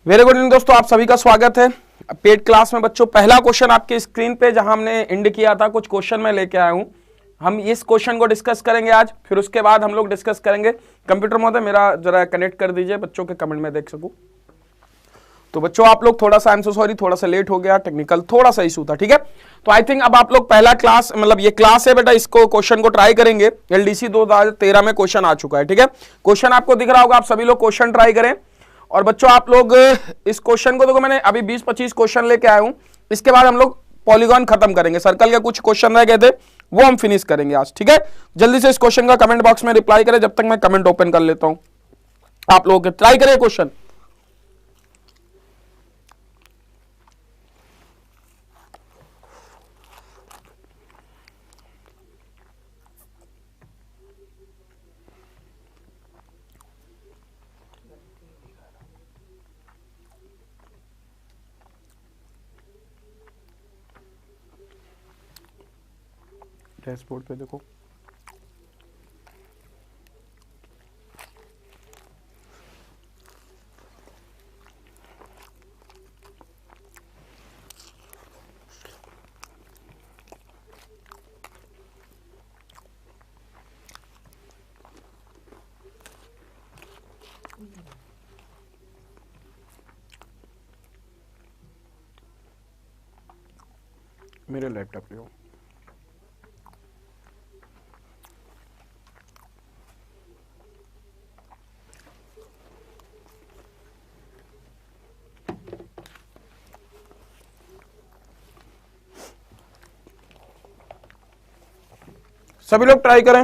Very good evening दोस्तों, आप सभी का स्वागत है पेड क्लास में। बच्चों, पहला क्वेश्चन आपके स्क्रीन पे जहां हमने एंड किया था, कुछ क्वेश्चन मैं लेके आया हूं। हम इस क्वेश्चन को डिस्कस करेंगे आज, फिर उसके बाद हम लोग डिस्कस करेंगे। कंप्यूटर महोदय मेरा जरा कनेक्ट कर दीजिए, बच्चों के कमेंट में देख सकूं। तो बच्चों आप लोग थोड़ा सा, आई एम सो सॉरी, थोड़ा सा लेट हो गया, टेक्निकल थोड़ा सा इशू था, ठीक है। तो आई थिंक अब आप लोग पहला क्लास, मतलब ये क्लास है बेटा, इसको क्वेश्चन को ट्राई करेंगे। एलडीसी 2013 में क्वेश्चन आ चुका है, ठीक है। क्वेश्चन आपको दिख रहा होगा, आप सभी लोग क्वेश्चन ट्राई करें। और बच्चों आप लोग इस क्वेश्चन को देखो, मैंने अभी 20-25 क्वेश्चन लेके आया हूं। इसके बाद हम लोग पॉलीगॉन खत्म करेंगे, सर्कल के कुछ क्वेश्चन रह गए थे वो हम फिनिश करेंगे आज, ठीक है। जल्दी से इस क्वेश्चन का कमेंट बॉक्स में रिप्लाई करें, जब तक मैं कमेंट ओपन कर लेता हूं। आप लोग ट्राई करें क्वेश्चन। डैशबोर्ड पे देखो, मेरे लैपटॉप पे हो। सभी लोग ट्राई करें।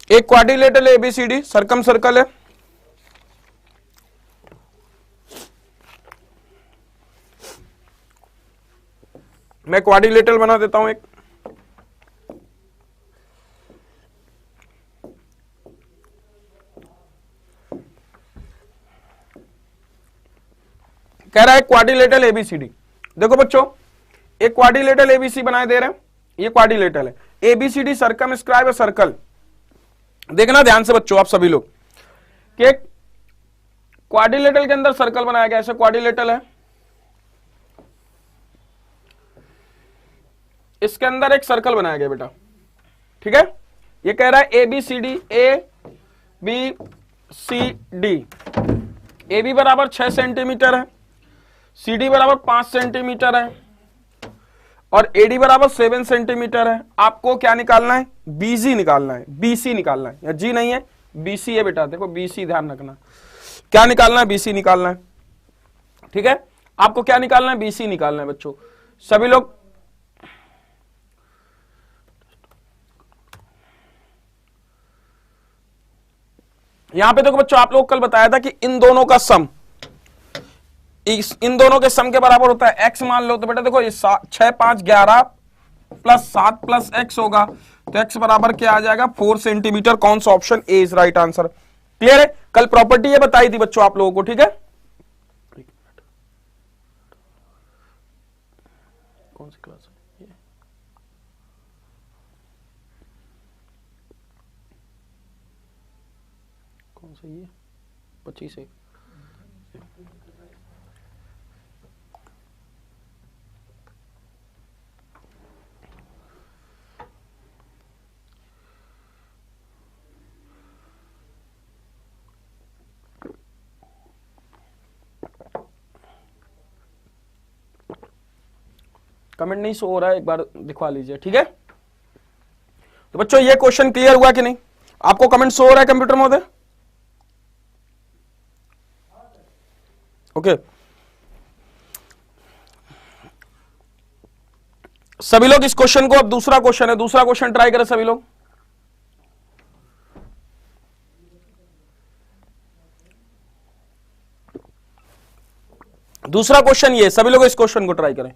एक क्वाड्रिलेटरल एबीसीडी सर्कम सर्कल है। मैं क्वाड्रिलेटरल बना देता हूं एक। कह रहा है क्वाड्रिलेटरल एबीसीडी। देखो बच्चों, एक क्वाड्रिलेटरल एबीसी बनाए दे रहे हैं, ये क्वाड्रिलेटरल है। एबीसीडी सर्कम स्क्राइब है सर्कल। देखना ध्यान से बच्चों आप सभी लोग कि क्वाड्रिलेटरल के अंदर सर्कल बनाया गया, ऐसे क्वाड्रिलेटरल है, इसके अंदर एक सर्कल बनाया गया बेटा, ठीक है। ये कह रहा है ABCD, A B C D. A B बराबर 6 सेंटीमीटर है, सी डी बराबर 5 सेंटीमीटर है, और एडी बराबर 7 सेंटीमीटर है। आपको क्या निकालना है? बीसी निकालना है, बीसी निकालना है, या जी नहीं है, बीसी है बेटा। देखो बीसी ध्यान रखना, क्या निकालना है? बीसी निकालना है, ठीक है। आपको क्या निकालना है? बीसी निकालना है बच्चों। सभी लोग यहां पे देखो बच्चों, आप लोग कल बताया था कि इन दोनों का सम, इन दोनों के सम के बराबर होता है x। मान लो तो बेटा देखो, ये 6 5 11 प्लस 7 प्लस x होगा, तो x बराबर क्या आ जाएगा? 4 सेंटीमीटर। कौन सा option? A is right answer. Clear है? कल प्रॉपर्टी ये बताई थी बच्चों आप लोगों को, ठीक है। कौन सी क्लास है ये? कौन सा ये? 25 है। कमेंट नहीं शो हो रहा है, एक बार दिखवा लीजिए, ठीक है। तो बच्चों ये क्वेश्चन क्लियर हुआ कि नहीं? आपको कमेंट शो हो रहा है कंप्यूटर महोदय? ओके। सभी लोग इस क्वेश्चन को, अब दूसरा क्वेश्चन है, दूसरा क्वेश्चन ट्राई करें सभी लोग। दूसरा क्वेश्चन ये, सभी लोग इस क्वेश्चन को ट्राई करें।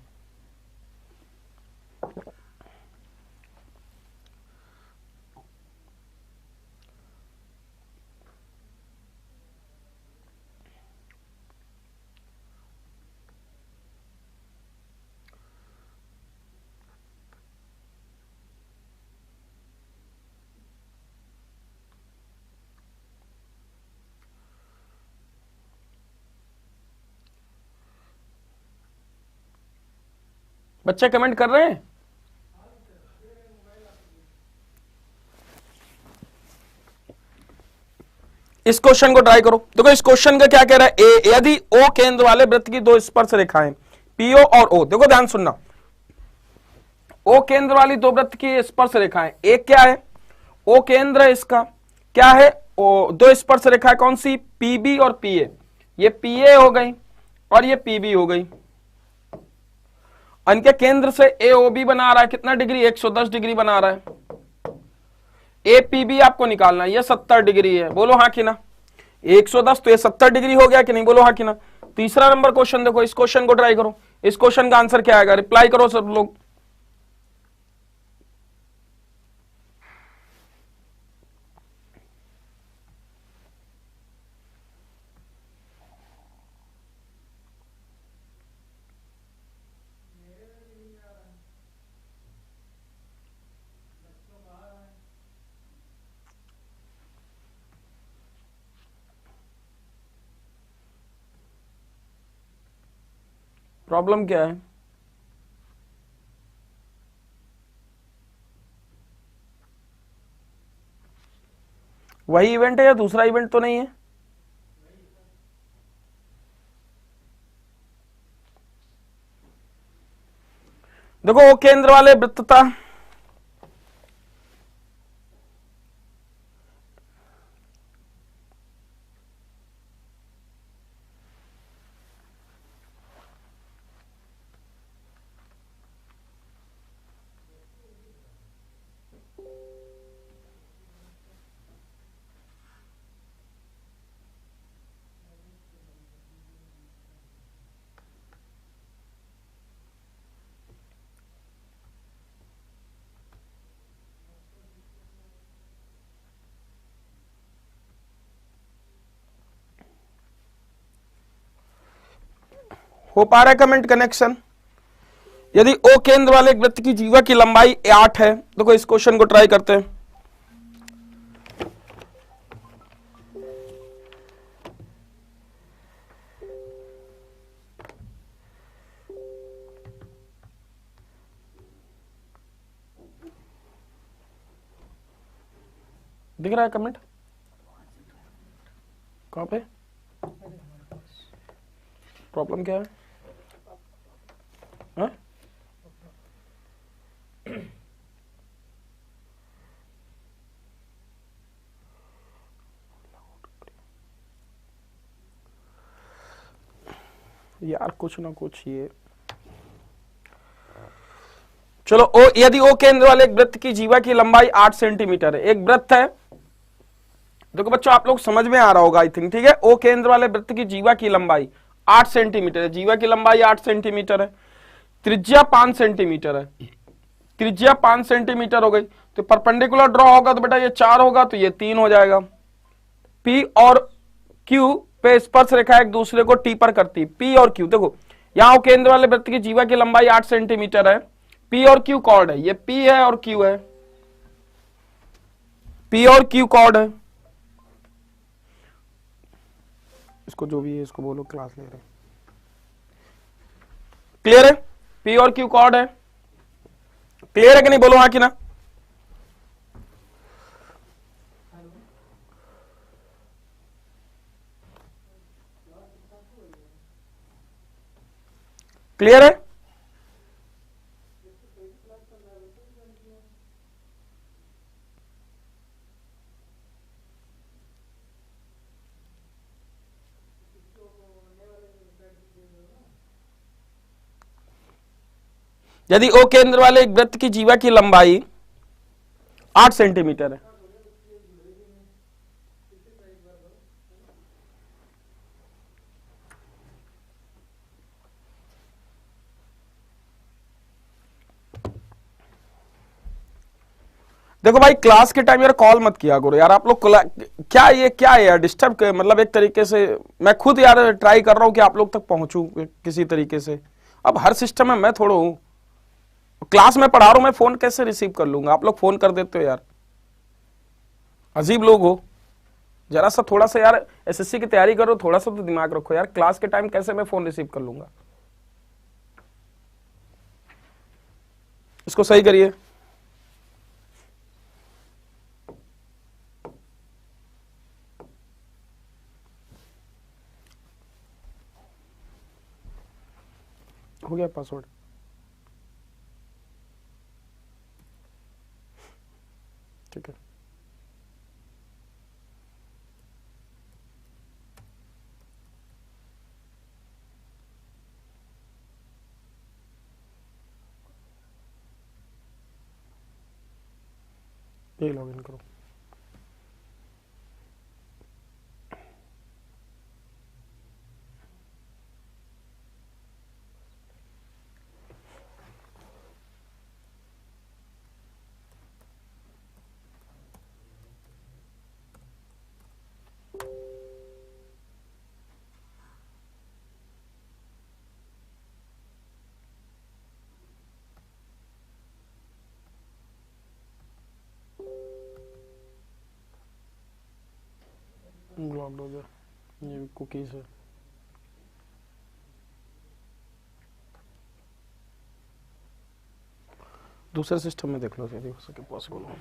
बच्चे कमेंट कर रहे हैं? इस क्वेश्चन को ट्राई करो। देखो इस क्वेश्चन का क्या कह रहा है, यदि ओ केंद्र वाले वृत्त की दो स्पर्श रेखाएं पीओ और ओ, देखो ध्यान सुनना, ओ केंद्र वाली दो वृत्त की स्पर्श रेखाएं, एक क्या है, ओ केंद्र है, इसका क्या है, दो स्पर्श रेखाएं कौन सी, पीबी और पीए, ये पीए हो गई और ये पीबी हो गई। इनके केंद्र से एओबी बना रहा है कितना डिग्री, 110 डिग्री बना रहा है। एपीबी आपको निकालना है, ये 70 डिग्री है, बोलो हाँ कि ना। 110 तो ये 70 डिग्री हो गया कि नहीं, बोलो हाँ कि ना। तीसरा नंबर क्वेश्चन देखो, इस क्वेश्चन को ट्राई करो। इस क्वेश्चन का आंसर क्या आएगा, रिप्लाई करो सब लोग। प्रॉब्लम क्या है, वही इवेंट है या दूसरा इवेंट तो नहीं है? देखो ओ केंद्र वाले वृत्तता, हो पा रहा है कमेंट कनेक्शन? यदि ओ केंद्र वाले एक वृत्त की जीवा की लंबाई 8 है, देखो इस क्वेश्चन को ट्राई करते हैं। दिख रहा है कमेंट? कहां पे प्रॉब्लम क्या है? हाँ? यार कुछ ना कुछ ये, चलो ओ, यदि ओ केंद्र वाले एक वृत्त की जीवा की लंबाई 8 सेंटीमीटर है, एक वृत्त है, देखो बच्चों आप लोग समझ में आ रहा होगा आई थिंक, ठीक है। ओ केंद्र वाले वृत्त की जीवा की लंबाई 8 सेंटीमीटर है, जीवा की लंबाई 8 सेंटीमीटर है, त्रिज्या 5 सेंटीमीटर है, त्रिज्या 5 सेंटीमीटर हो गई, तो परपेंडिकुलर ड्रॉ होगा तो बेटा ये 4 होगा, तो ये 3 हो जाएगा। पी और क्यू पे स्पर्श रेखा एक दूसरे को टी पर करती, पी और क्यू, देखो यहां केंद्र वाले वृत्त की जीवा की लंबाई 8 सेंटीमीटर है, पी और क्यू कॉर्ड है, ये पी है और क्यू है, पी और क्यू कॉर्ड है, इसको जो भी है इसको बोलो क्लास ले रहे, क्लियर है? पी और क्यू कॉर्ड है, क्लियर है कि नहीं, बोलो हाँ कि ना। क्लियर है? यदि ओ केंद्र वाले एक वृत्त की जीवा की लंबाई 8 सेंटीमीटर है, देखो भाई क्लास के टाइम यार कॉल मत किया करो यार आप लोग, क्या है यार डिस्टर्ब, मतलब एक तरीके से मैं खुद यार ट्राई कर रहा हूं कि आप लोग तक पहुंचूं किसी तरीके से। अब हर सिस्टम में मैं थोड़ा हूं, क्लास में पढ़ा रहा हूं, मैं फोन कैसे रिसीव कर लूंगा, आप लोग फोन कर देते हो यार, अजीब लोग हो। जरा सा थोड़ा सा यार एसएससी की तैयारी करो, थोड़ा सा तो दिमाग रखो यार, क्लास के टाइम कैसे मैं फोन रिसीव कर लूंगा। इसको सही करिए। हो गया पासवर्ड? ठीक है। ये लॉगिन करो। लॉग्ड हो गया। ये कुकीज है। दूसरे सिस्टम में देख लो यदि हो सके पॉसिबल हो।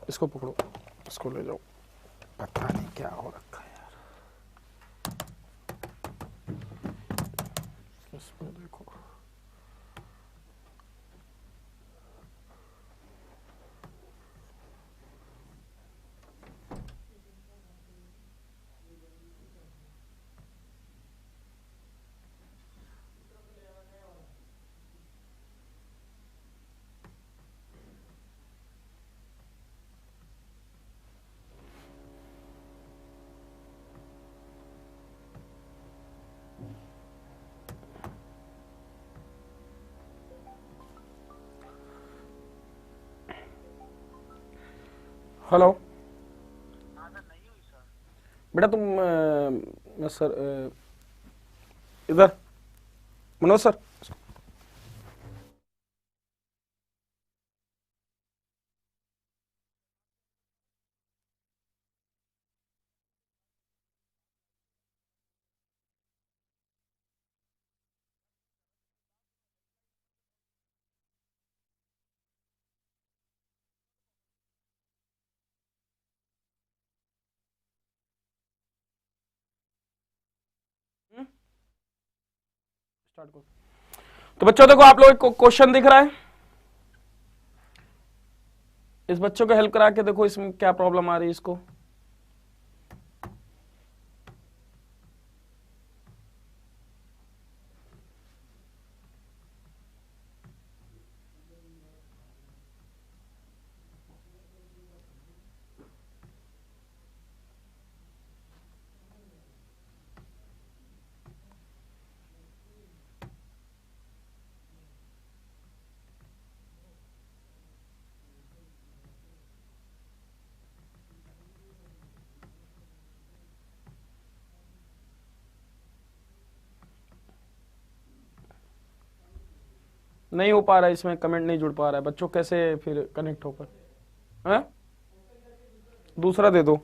इसको पकड़ो, इसको ले जाओ। पता नहीं क्या हो रखा है यार। इसमें देखो, हेलो। बेटा तुम सर इधर मनोज सर। स्टार्ट करो। तो बच्चों देखो, आप लोग को क्वेश्चन दिख रहा है। इस बच्चों को हेल्प करा के देखो इसमें क्या प्रॉब्लम आ रही है इसको। नहीं हो पा रहा है, इसमें कमेंट नहीं जुड़ पा रहा है बच्चों, कैसे फिर कनेक्ट होकर है? दूसरा दे दो।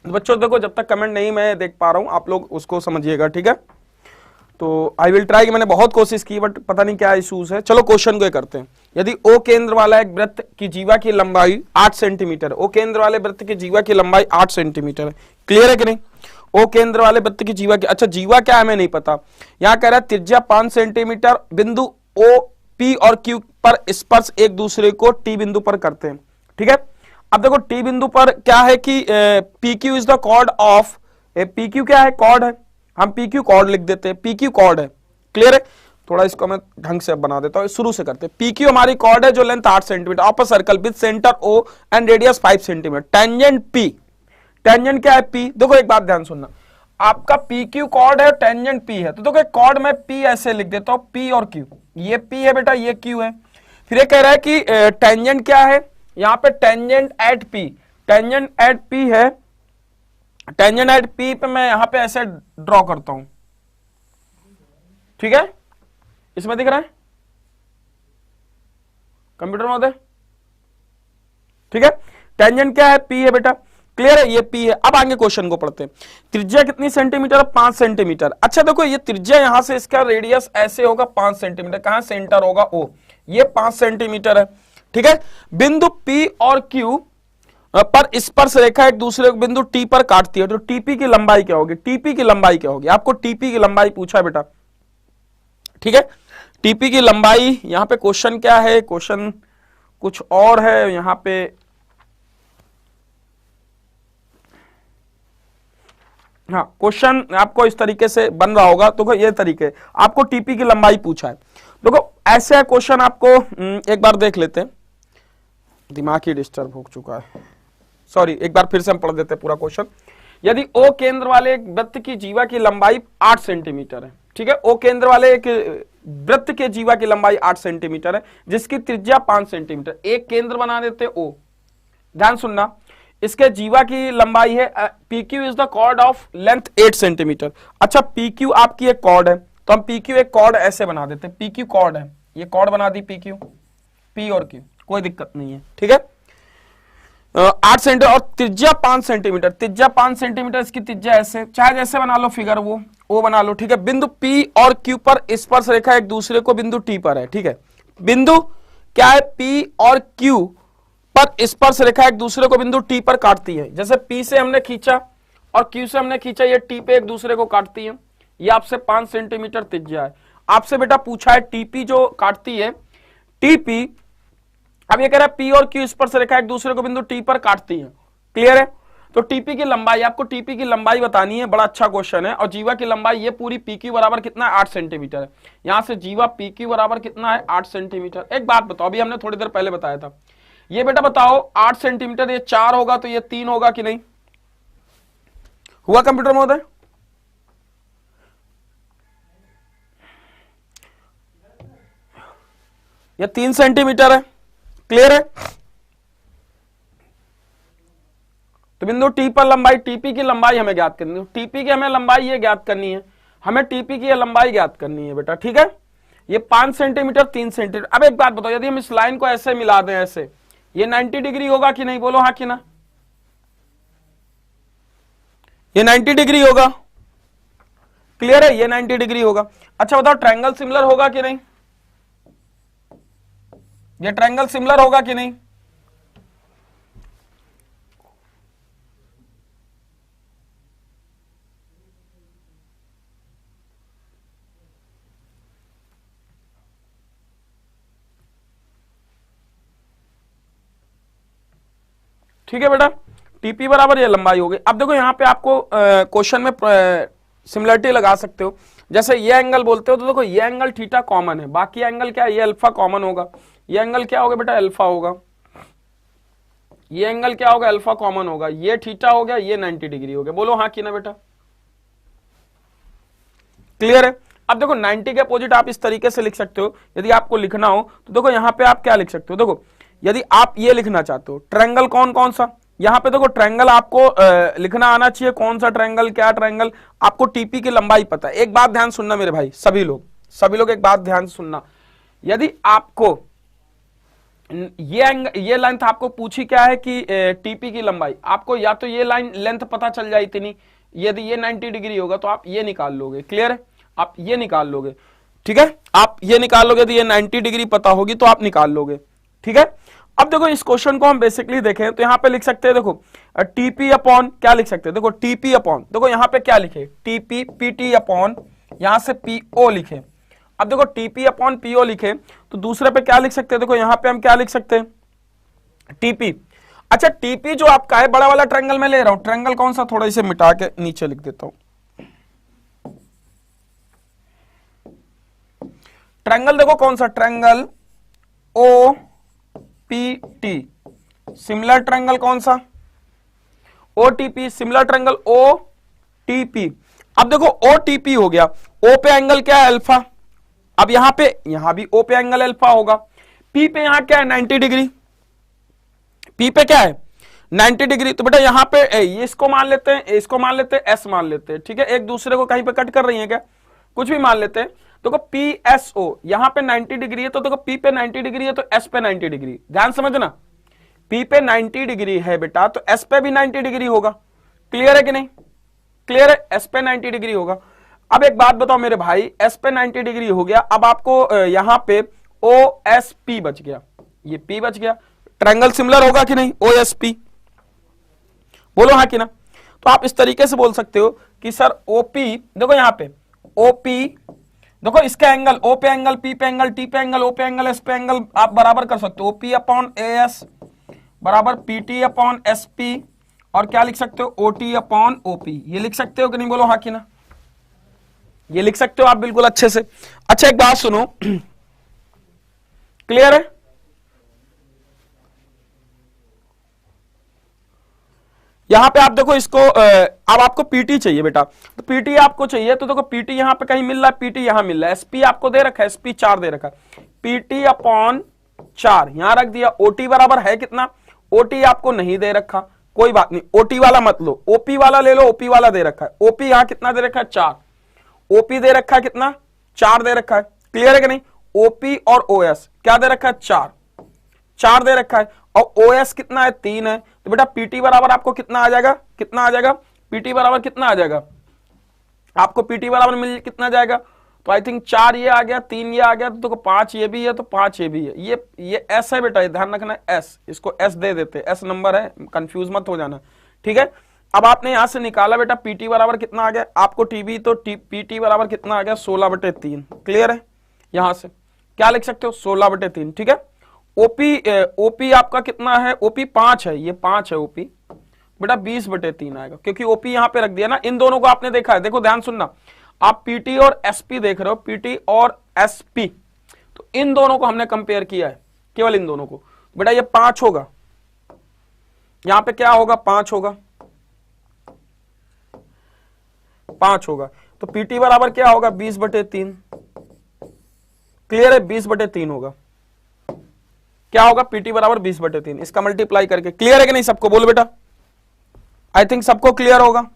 बच्चों देखो, जब तक कमेंट नहीं मैं देख पा रहा हूं आप लोग उसको समझिएगा, ठीक है? तो आई विल ट्राई, मैंने बहुत कोशिश की बट पता नहीं क्या इश्यूज है। चलो क्वेश्चन को करते हैं। यदि ओ केंद्र वाला एक वृत्त की जीवा की लंबाई 8 सेंटीमीटर, ओ केंद्र वाले वृत्त की जीवा की लंबाई 8 सेंटीमीटर है। क्लियर है कि नहीं? ओ केंद्र वाले वृत्त की जीवा की, अच्छा जीवा क्या है हमें नहीं पता। यहां कह रहा है त्रिज्या 5 सेंटीमीटर, बिंदु ओ पी और क्यू पर स्पर्श एक दूसरे को टी बिंदु पर करते हैं, ठीक है? अब देखो टी बिंदु पर क्या है कि P Q is the chord of, P Q क्या है? कॉर्ड है। हम पी क्यू कॉर्ड लिख देते हैं, पी क्यू कॉर्ड है। क्लियर है? थोड़ा इसको मैं ढंग से बना देता हूं, शुरू से करते हैं। पी क्यू हमारी कॉर्ड है जो length 8 centimetre of a circle with centre O and radius 5 centimetre. Tangent P, tangent क्या है? पी। देखो एक बात ध्यान सुनना, आपका पी क्यू कॉर्ड है, टेंजेंट पी है, तो देखो कॉर्ड में पी ऐसे लिख देता हूं, पी और क्यू। ये पी है बेटा, ये क्यू है। फिर ये कह रहा है कि टेंजेंट क्या है? यहां पे tangent at P, tangent at P है। टेंजेंट एट पी पे मैं यहां पे ऐसे ड्रॉ करता हूं, ठीक है? इसमें दिख रहा है कंप्यूटर महोदय, ठीक है? टेंजेंट क्या है? पी है बेटा। क्लियर है, ये पी है। अब आगे क्वेश्चन को पढ़ते हैं। त्रिज्या कितनी सेंटीमीटर? 5 सेंटीमीटर। अच्छा देखो ये त्रिज्या यहां से इसका रेडियस ऐसे होगा 5 सेंटीमीटर, कहां सेंटर होगा ओ, ये 5 सेंटीमीटर है, ठीक है। बिंदु P और Q पर स्पर्श रेखा एक दूसरे को बिंदु T पर काटती है, तो टीपी की लंबाई क्या होगी? टीपी की लंबाई क्या होगी? आपको टीपी की लंबाई पूछा है बेटा, ठीक है। टीपी की लंबाई, यहां पे क्वेश्चन क्या है, क्वेश्चन कुछ और है यहां पे। हाँ, क्वेश्चन आपको इस तरीके से बन रहा होगा, तो ये तरीके आपको टीपी की लंबाई पूछा है। देखो ऐसे क्वेश्चन आपको एक बार देख लेते हैं, दिमाग ही डिस्टर्ब हो चुका है, सॉरी, एक बार फिर से हम पढ़ देते हैं पूरा क्वेश्चन। यदि ओ केंद्र वाले एक वृत्त की जीवा की लंबाई 8 सेंटीमीटर है, ठीक है, ओ केंद्र वाले एक वृत्त के जीवा की लंबाई 8 सेंटीमीटर है, जिसकी त्रिज्या 5 सेंटीमीटर, एक केंद्र बना देते ओ, ध्यान सुनना, इसके जीवा की लंबाई है PQ is the chord of length 8 centimetre. अच्छा PQ आपकी एक कॉर्ड है, तो हम PQ एक कॉर्ड ऐसे बना देते हैं, PQ कॉर्ड है, ये कॉर्ड बना दी PQ, P और Q, कोई दिक्कत नहीं है, ठीक है। 8 सेंटीमीटर और त्रिज्या 5 सेंटीमीटर, त्रिज्या 5 सेंटीमीटर, इसकी त्रिज्या ऐसे, चाहे जैसे बना लो फिगर, वो O बना लो, ठीक है। बिंदु P और Q पर स्पर्श रेखा एक दूसरे को बिंदु T पर है, ठीक है। बिंदु क्या है? P और Q पर स्पर्श रेखा एक दूसरे को बिंदु T पर काटती है, जैसे P से हमने खींचा और Q से हमने खींचा, ये T पे एक दूसरे को काटती है, ये आपसे 5 सेंटीमीटर त्रिज्या है। आपसे बेटा पूछा है TP जो काटती है, TP, अब ये कह रहा है P और Q स्पर्श रेखा एक दूसरे को बिंदु T पर काटती है, क्लियर है। तो टीपी की लंबाई, आपको टीपी की लंबाई बतानी है, बड़ा अच्छा क्वेश्चन है। और जीवा की लंबाई ये पूरी PQ बराबर कितना है? 8 सेंटीमीटर है। यहां से जीवा PQ बराबर कितना है? 8 सेंटीमीटर। एक बात बताओ, अभी हमने थोड़ी देर पहले बताया था, ये बेटा बताओ 8 सेंटीमीटर, ये 4 होगा तो ये 3 होगा कि नहीं? हुआ कंप्यूटर महोदय? ये 3 सेंटीमीटर है, क्लियर है। तो बिंदु टी पर लंबाई, टीपी की लंबाई हमें ज्ञात करनी है, टीपी की हमें लंबाई ये ज्ञात करनी है, हमें टीपी की लंबाई ज्ञात करनी है बेटा, ठीक है। ये 5 सेंटीमीटर 3 सेंटीमीटर। अब एक बात बताओ, यदि हम इस लाइन को ऐसे मिला दें, ऐसे, ये 90 डिग्री होगा कि नहीं? बोलो हाँ कि ना? ये 90 डिग्री होगा, क्लियर है, ये 90 डिग्री होगा। अच्छा बताओ ट्रायंगल सिमिलर होगा कि नहीं? ये ट्रायंगल सिमिलर होगा कि नहीं? ठीक है बेटा, टीपी बराबर ये लंबाई होगी। अब देखो यहाँ पे आपको क्वेश्चन में सिमिलरिटी लगा सकते हो, जैसे ये एंगल बोलते हो तो देखो ये एंगल थीटा कॉमन है, बाकी एंगल क्या है? ये अल्फा कॉमन होगा, ये एंगल क्या होगा बेटा? अल्फा होगा, ये एंगल क्या होगा? अल्फा कॉमन होगा, ये थीटा हो गया, ये 90 डिग्री हो गया। बोलो हाँ कि ना बेटा? क्लियर है। अब देखो 90 के अपोजिट आप इस तरीके से लिख सकते हो, यदि आपको लिखना हो तो देखो यहाँ पे आप क्या लिख सकते हो, देखो यदि आप ये लिखना चाहते हो ट्रायंगल कौन कौन सा, यहाँ पे देखो ट्रायंगल आपको लिखना आना चाहिए, कौन सा ट्रायंगल, क्या ट्रायंगल, आपको टीपी की लंबाई पता है। एक बात ध्यान सुनना मेरे भाई, सभी लोग एक बात ध्यान सुनना, यदि आपको ये लेंथ आपको पूछी क्या है कि टीपी की लंबाई, आपको या तो ये लाइन लेंथ पता चल जाए इतनी, यदि ये 90 डिग्री होगा तो आप ये निकाल लोगे, क्लियर है, आप ये निकाल लोगे, ठीक है, आप ये निकाल लोगे, यदि ये 90 डिग्री पता होगी तो आप निकाल लोगे, ठीक है। अब देखो इस क्वेश्चन को हम बेसिकली देखें तो यहां पे लिख सकते हैं, देखो टीपी अपॉन क्या लिख सकते हैं, देखो टीपी अपॉन, देखो यहां पे क्या लिखे, टीपी पीटी अपॉन, यहां से पीओ लिखे। अब देखो टीपी अपॉन पीओ लिखे तो दूसरे पे क्या लिख सकते हैं, देखो यहां पे हम क्या लिख सकते हैं, टीपी। अच्छा टीपी जो आपका है बड़ा वाला ट्रायंगल में ले रहा हूं, ट्रायंगल कौन सा, थोड़ा इसे मिटा के नीचे लिख देता हूं। ट्रायंगल देखो कौन सा, triangle O P T, similar triangle कौन सा, OTP, similar triangle O TP. अब देखो ओटीपी हो गया, ओ पे एंगल क्या है? अल्फा। अब यहां भी ओ पे एंगल अल्फा होगा, पी पे यहां क्या है? 90 डिग्री, पी पे क्या है? 90 डिग्री। तो बेटा यहां पे ये इसको मान लेते हैं, इसको मान लेते हैं, एस मान लेते हैं, ठीक है, एक दूसरे को कहीं पे कट कर रही है क्या? कुछ भी मान लेते हैं। देखो पी एस ओ यहां पे 90 डिग्री है, तो देखो पी पे 90 डिग्री है तो एस पे 90 डिग्री, ध्यान समझना, P पे 90 डिग्री है बेटा, तो S पे भी 90 डिग्री होगा। क्लियर है कि नहीं? क्लियर है, S पे 90 डिग्री होगा। अब एक बात बताओ मेरे भाई, S पे 90 डिग्री हो गया, अब आपको यहां पे OSP बच गया, ये P बच गया। ट्रायंगल सिमिलर होगा कि नहीं? OSP बोलो हाँ कि ना? तो आप इस तरीके से बोल सकते हो कि सर OP, देखो यहां पे OP, देखो इसका एंगल O पे एंगल, P पे एंगल, T पे एंगल, O पे एंगल, S पे एंगल आप बराबर कर सकते हो। OP अपॉन AS बराबर PT अपॉन SP, और क्या लिख सकते हो? OT upon OP। ये लिख सकते हो कि नहीं? बोलो हाँ कि ना? ये लिख सकते हो आप बिल्कुल अच्छे से। अच्छा एक बात सुनो, क्लियर है? यहां पे आप देखो इसको, अब आपको पीटी चाहिए बेटा, तो पीटी आपको चाहिए, तो देखो पीटी यहां पे कहीं मिल रहा है, पीटी यहां मिल रहा है, एसपी आपको दे रखा है, एसपी 4 दे रखा है, पीटी अपॉन 4 यहां रख दिया। ओटी बराबर है कितना? ओटी आपको नहीं दे रखा, कोई बात नहीं, ओटी वाला मत लो, ओपी वाला ले लो, ओपी वाला दे रखा है। ओपी यहां कितना दे रखा है? 4। ओपी दे रखा है कितना? 4 दे रखा है। क्लियर है कि नहीं? ओपी और ओएस क्या दे रखा है? 4 दे रखा है, और ओएस कितना है? 3 है। तो बेटा पीटी बराबर आपको कितना आ जाएगा? कितना आ जाएगा? पीटी बराबर कितना आ जाएगा आपको? पीटी बराबर मिल कितना जाएगा? तो आई थिंक 4 ये आ गया, 3 ये आ गया, तो 5 ये भी है, तो 5 ये भी है। ये एस है बेटा, ये ध्यान रखना, एस, इसको एस दे देते, एस नंबर है, कंफ्यूज मत हो जाना, ठीक है? अब आपने यहां से निकाला बेटा पीटी बराबर कितना आ गया आपको? टीबी, तो पीटी बराबर कितना आ गया? 16/3। क्लियर है? यहां से क्या लिख सकते हो? 16/3, ठीक है? ओपी, ओपी आपका कितना है? ओपी 5 है, ये 5 है ओपी बेटा, 20/3 आएगा, क्योंकि ओपी यहां पे रख दिया ना। इन दोनों को आपने देखा है, देखो ध्यान सुनना, आप पीटी और एसपी देख रहे हो, पीटी और एसपी, तो इन दोनों को हमने कंपेयर किया है, केवल इन दोनों को। बेटा ये 5 होगा, यहां पे क्या होगा? 5 होगा, 5 होगा, तो पीटी बराबर क्या होगा? 20/3। क्लियर है? 20/3 होगा। क्या होगा? पीटी बराबर 20/3, इसका मल्टीप्लाई करके। क्लियर है कि नहीं सबको? बोलो बेटा, आई थिंक सबको क्लियर होगा।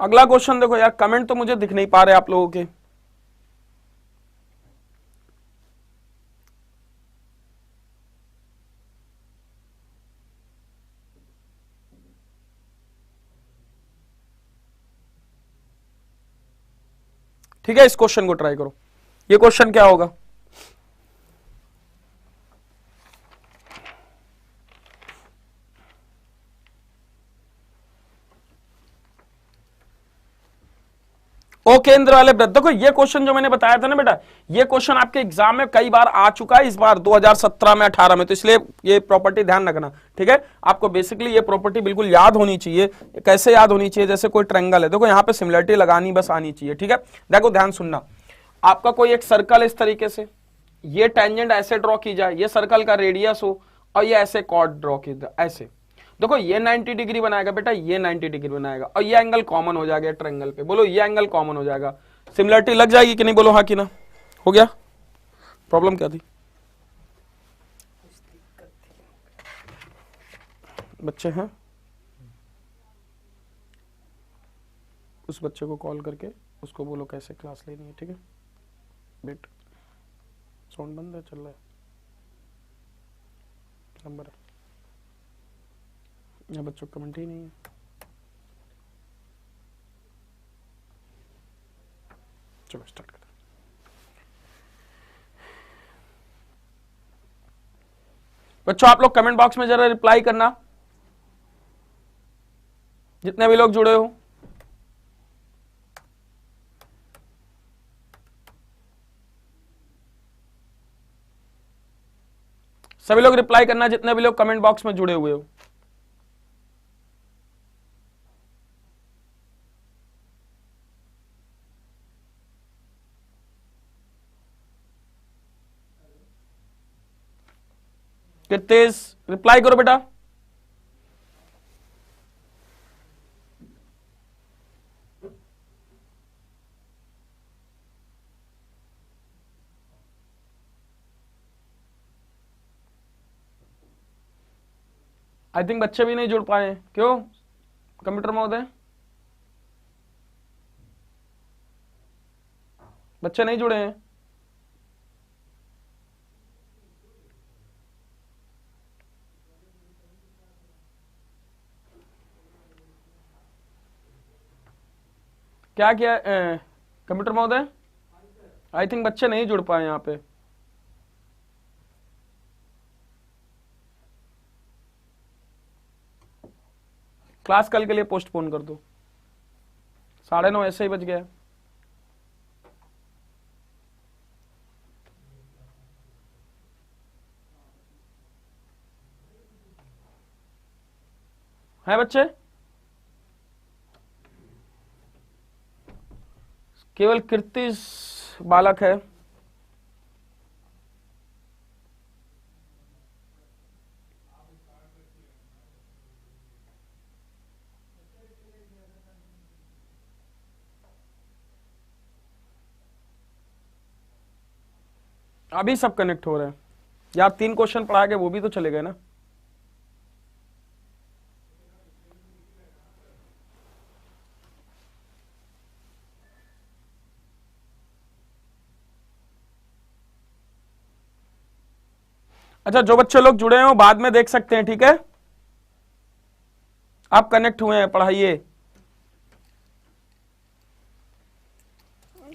अगला क्वेश्चन देखो यार, कमेंट तो मुझे दिख नहीं पा रहे आप लोगों के। ठीक है, इस क्वेश्चन को ट्राई करो। ये क्वेश्चन क्या होगा? ओ केंद्र वाले वृत्त, देखो ये क्वेश्चन जो मैंने बताया था ना बेटा, ये क्वेश्चन आपके एग्जाम में कई बार आ चुका है, इस बार 2017 में 18 में, तो इसलिए ये प्रॉपर्टी ध्यान रखना, ठीक है? आपको बेसिकली ये प्रॉपर्टी बिल्कुल याद होनी चाहिए। कैसे याद होनी चाहिए? जैसे कोई ट्रायंगल है, देखो यहाँ पे सिमिलरिटी लगानी बस आनी चाहिए, ठीक है? देखो ध्यान सुनना, आपका कोई एक सर्कल इस तरीके से, ये टेंजेंट ऐसे ड्रॉ की जाए, ये सर्कल का रेडियस हो, और ये ऐसे कॉर्ड ड्रॉ की जाए, ऐसे देखो ये 90 डिग्री बनाएगा बेटा, ये 90 डिग्री बनाएगा, और ये एंगल कॉमन हो जाएगा ट्रायंगल पे। बोलो ये एंगल कॉमन हो जाएगा, सिमिलरिटी लग जाएगी कि नहीं? बोलो हाँ कि ना? हो गया? प्रॉब्लम क्या थी बच्चे? हैं उस बच्चे को कॉल करके उसको बोलो कैसे क्लास लेनी है, ठीक है? बेट साउंड बंद है, चल रहा है, नंबर है यहाँ, बच्चों को कमेंट ही नहीं है। चलो स्टार्ट करते हैं। बच्चों आप लोग कमेंट बॉक्स में जरा रिप्लाई करना, जितने भी लोग जुड़े हो। सभी लोग रिप्लाई करना, जितने भी लोग कमेंट बॉक्स में जुड़े हुए हो। कितेश रिप्लाई करो बेटा। आई थिंक बच्चे भी नहीं जुड़ पाए, क्यों कंप्यूटर महोदय? बच्चे नहीं जुड़े हैं। क्या किया कंप्यूटर महोदय? आई थिंक बच्चे नहीं जुड़ पाए यहाँ पे। क्लास कल के लिए पोस्टपोन कर दो, 9:30 ऐसे ही बज गया। है बच्चे? केवल कीर्तिश बालक है। अभी सब कनेक्ट हो रहे हैं यार, 3 क्वेश्चन पढ़ा के वो भी तो चले गए ना। अच्छा, जो बच्चे लोग जुड़े हो बाद में देख सकते हैं, ठीक है? आप कनेक्ट हुए हैं, पढ़ाइए।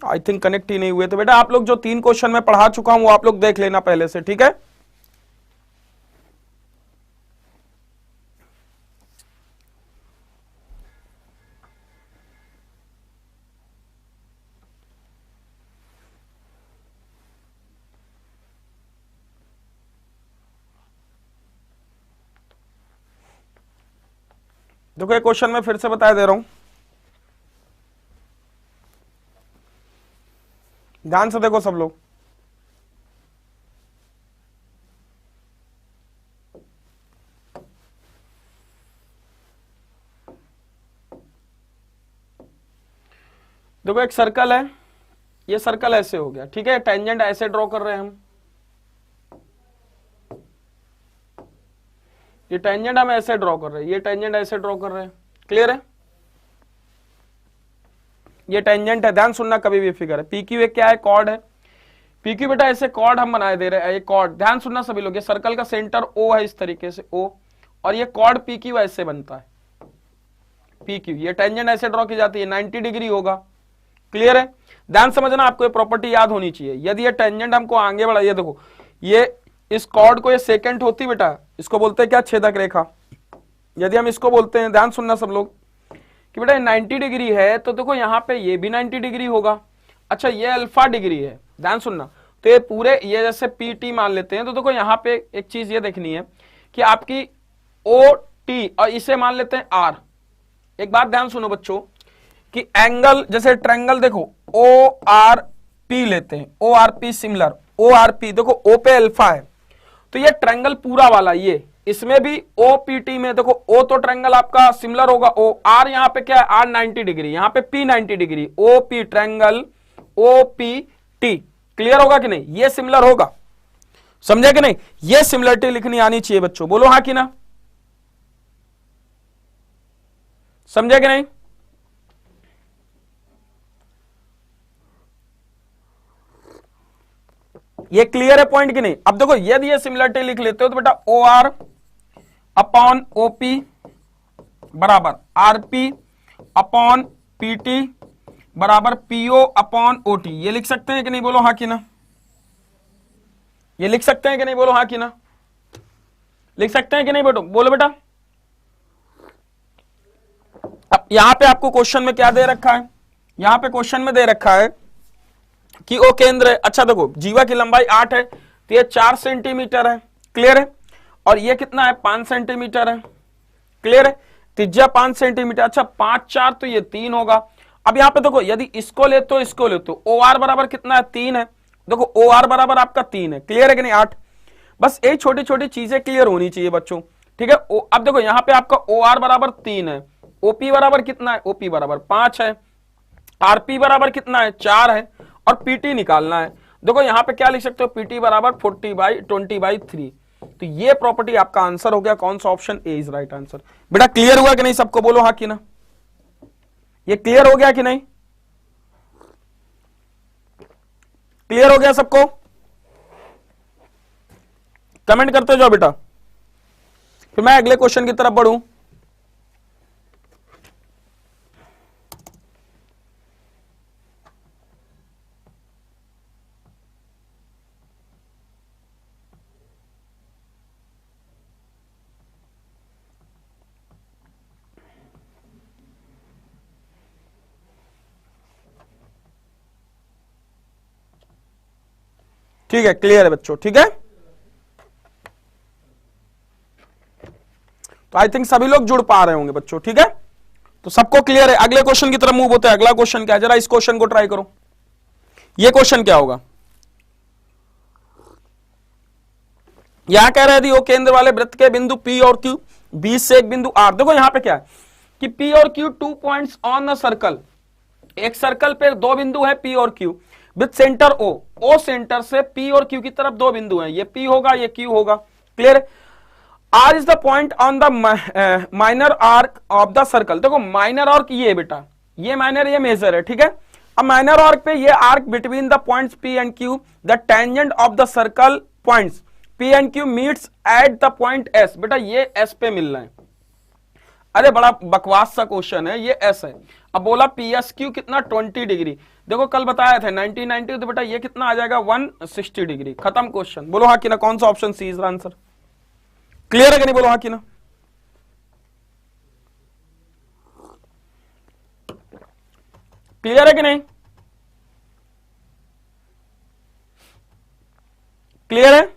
आई थिंक कनेक्ट ही नहीं हुए, तो बेटा आप लोग जो 3 क्वेश्चन मैं पढ़ा चुका हूं वो आप लोग देख लेना पहले से, ठीक है? देखो ये क्वेश्चन मैं फिर से बता दे रहा हूं, ध्यान से देखो सब लोग। देखो एक सर्कल है, ये सर्कल ऐसे हो गया, ठीक है? टेंजेंट ऐसे ड्रॉ कर रहे हैं हम, ये टेंजेंट हम ऐसे ड्रॉ कर रहे हैं, ये टेंजेंट ऐसे ड्रॉ कर रहे हैं, क्लियर है? ये टेंजेंट है, ध्यान सुनना, कभी भी फिगर है। पीक्यू एक क्या है? कॉर्ड है। पीक्यू बेटा ऐसे कॉर्ड हम बनाए दे रहे हैं, ये कॉर्ड, ध्यान सुनना सभी लोग। ये सर्कल का सेंटर ओ है, इस तरीके से ओ, और ये कॉर्ड पीक्यू ऐसे बनता है, पीक्यू। ये टेंजेंट ऐसे ड्रॉ की जाती है, 90 डिग्री होगा, क्लियर है? ध्यान समझना, आपको ये प्रॉपर्टी याद होनी चाहिए। यदि ये टेंजेंट हमको आगे बढ़ाइए, देखो ये इस कॉर्ड को ये सेकेंड होती बेटा, इसको बोलते हैं क्या? छेदक रेखा। यदि हम इसको बोलते हैं, ध्यान सुनना सब लोग, कि बेटा 90 डिग्री है, तो देखो यहाँ पे ये भी 90 डिग्री होगा। अच्छा, ये अल्फा डिग्री है, ध्यान सुनना, तो ये पूरे, ये जैसे पी टी मान लेते हैं, तो देखो यहाँ पे एक चीज ये देखनी है कि आपकी ओ टी, और इसे मान लेते हैं आर। एक बात ध्यान सुनो बच्चों, कि एंगल जैसे ट्रायंगल, देखो ओ आर पी लेते हैं, O R P similar, O R P, देखो ओ पे अल्फा है, तो ये ट्रायंगल पूरा वाला, ये इसमें भी ओ पी टी में देखो, ओ तो ट्रायंगल आपका सिमिलर होगा, ओ आर यहाँ पे क्या है? आर 90 डिग्री, यहाँ पे P 90 degree, O P triangle O P T, clear होगा कि नहीं? ये सिमिलर होगा, समझे कि नहीं? ये सिमिलरिटी लिखनी आनी चाहिए बच्चों, बोलो हाँ कि ना, समझे कि नहीं? ये क्लियर है पॉइंट कि नहीं? अब देखो यदि ये सिमिलरिटी लिख लेते हो तो बेटा ओ आर अपॉन ओपी बराबर आरपी अपॉन पीटी बराबर पीओ अपॉन ओटी, ये लिख सकते हैं कि नहीं? बोलो हाँ कि ना, ये लिख सकते हैं कि नहीं? बोलो हाँ कि ना, लिख सकते हैं कि नहीं बेटो? बोलो बेटा। अब यहां पे आपको क्वेश्चन में क्या दे रखा है? यहां पे क्वेश्चन में दे रखा है कि ओ केंद्र है। अच्छा देखो, जीवा की लंबाई 8 है, तो ये 4 सेंटीमीटर है, क्लियर है? और ये कितना है? 5 सेंटीमीटर है, क्लियर है? त्रिज्या 5 सेंटीमीटर। अच्छा 5 4 तो ये 3 होगा। अब यहां पे देखो, यदि इसको ले तो इसको ले तो ओ आर बराबर कितना है? 3 है। देखो ओ आर बराबर आपका 3 है, क्लियर है कि नहीं? 8 बस यही छोटी छोटी चीजें क्लियर होनी चाहिए बच्चों, ठीक है। अब देखो यहाँ पे आपका OR बराबर 3 है, OP बराबर कितना है, OP बराबर 5 है, RP बराबर कितना है, 4 है, और PT निकालना है। देखो यहाँ पे क्या लिख सकते हो, PT बराबर 40/20/3। तो ये प्रॉपर्टी आपका आंसर हो गया। कौन सा option, A is right answer. बेटा क्लियर हुआ कि नहीं सबको, बोलो हाँ कि ना। ये क्लियर हो गया कि नहीं, क्लियर हो गया सबको, कमेंट करते जाओ बेटा, फिर मैं अगले क्वेश्चन की तरफ बढ़ूं। ठीक है, क्लियर है बच्चों, ठीक है। तो आई थिंक सभी लोग जुड़ पा रहे होंगे बच्चों, ठीक है। तो सबको क्लियर है। अगले क्वेश्चन की तरफ मूव होते हैं। अगला क्वेश्चन क्या है, जरा इस क्वेश्चन को ट्राई करो। ये क्वेश्चन क्या होगा, यहां कह रहे थे वो केंद्र वाले वृत्त के बिंदु P और Q, बीच से एक बिंदु R। देखो यहां पे क्या है कि P और Q 2 points on a circle, एक सर्कल पे दो बिंदु है P और Q, with centre O centre से P और Q की तरफ दो बिंदु हैं, ये P होगा ये Q होगा, clear. R is the point on the minor arc of the circle. देखो माइनर आर्क ये बेटा, ये माइनर ये मेजर है, ठीक है। अब माइनर आर्क पे ये arc between the points P and Q, the tangent of the circle points P and Q meets at the point S। बेटा ये S पे मिल रहे हैं। अरे बड़ा बकवास सा क्वेश्चन है, ये S है। अब बोला PSQ कितना 20 डिग्री, देखो कल बताया था 90 तो बेटा ये कितना आ जाएगा 160 डिग्री। खत्म क्वेश्चन। बोलो हाँ कि ना, कौन सा option C is answer. Clear है कि नहीं, बोलो हाँ कि ना। क्लियर है कि नहीं, क्लियर है।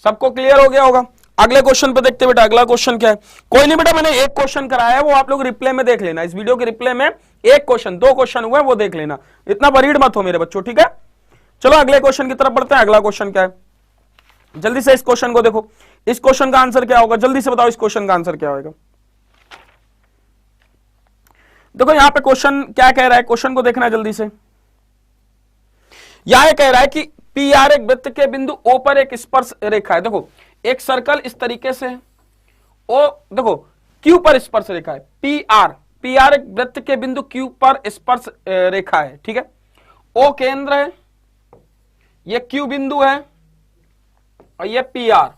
सबको क्लियर हो गया होगा। अगले क्वेश्चन पे देखते बेटा, अगला क्वेश्चन क्या है। कोई नहीं बेटा, मैंने एक क्वेश्चन कराया है, वो आप लोग रिप्ले में देख लेना। इस वीडियो के रिप्ले में एक क्वेश्चन, दो क्वेश्चन हुए वो देख लेना, इतना वरीड मत हो मेरे बच्चों, ठीक है। चलो अगले क्वेश्चन की तरफ बढ़ते हैं। अगला क्वेश्चन क्या है, जल्दी से इस क्वेश्चन को देखो। इस क्वेश्चन का आंसर क्या होगा, जल्दी से बताओ इस क्वेश्चन का आंसर क्या होगा। देखो यहां पे क्वेश्चन क्या कह रहा है, क्वेश्चन को देखना है जल्दी से। यहां कह रहा है कि PR एक वृत्त के बिंदु O पर एक स्पर्श रेखा है। देखो एक सर्कल इस तरीके से, O देखो Q पर स्पर्श रेखा है, PR एक वृत्त के बिंदु Q पर स्पर्श रेखा है, ठीक है। O केंद्र है, ये Q बिंदु है, और ये PR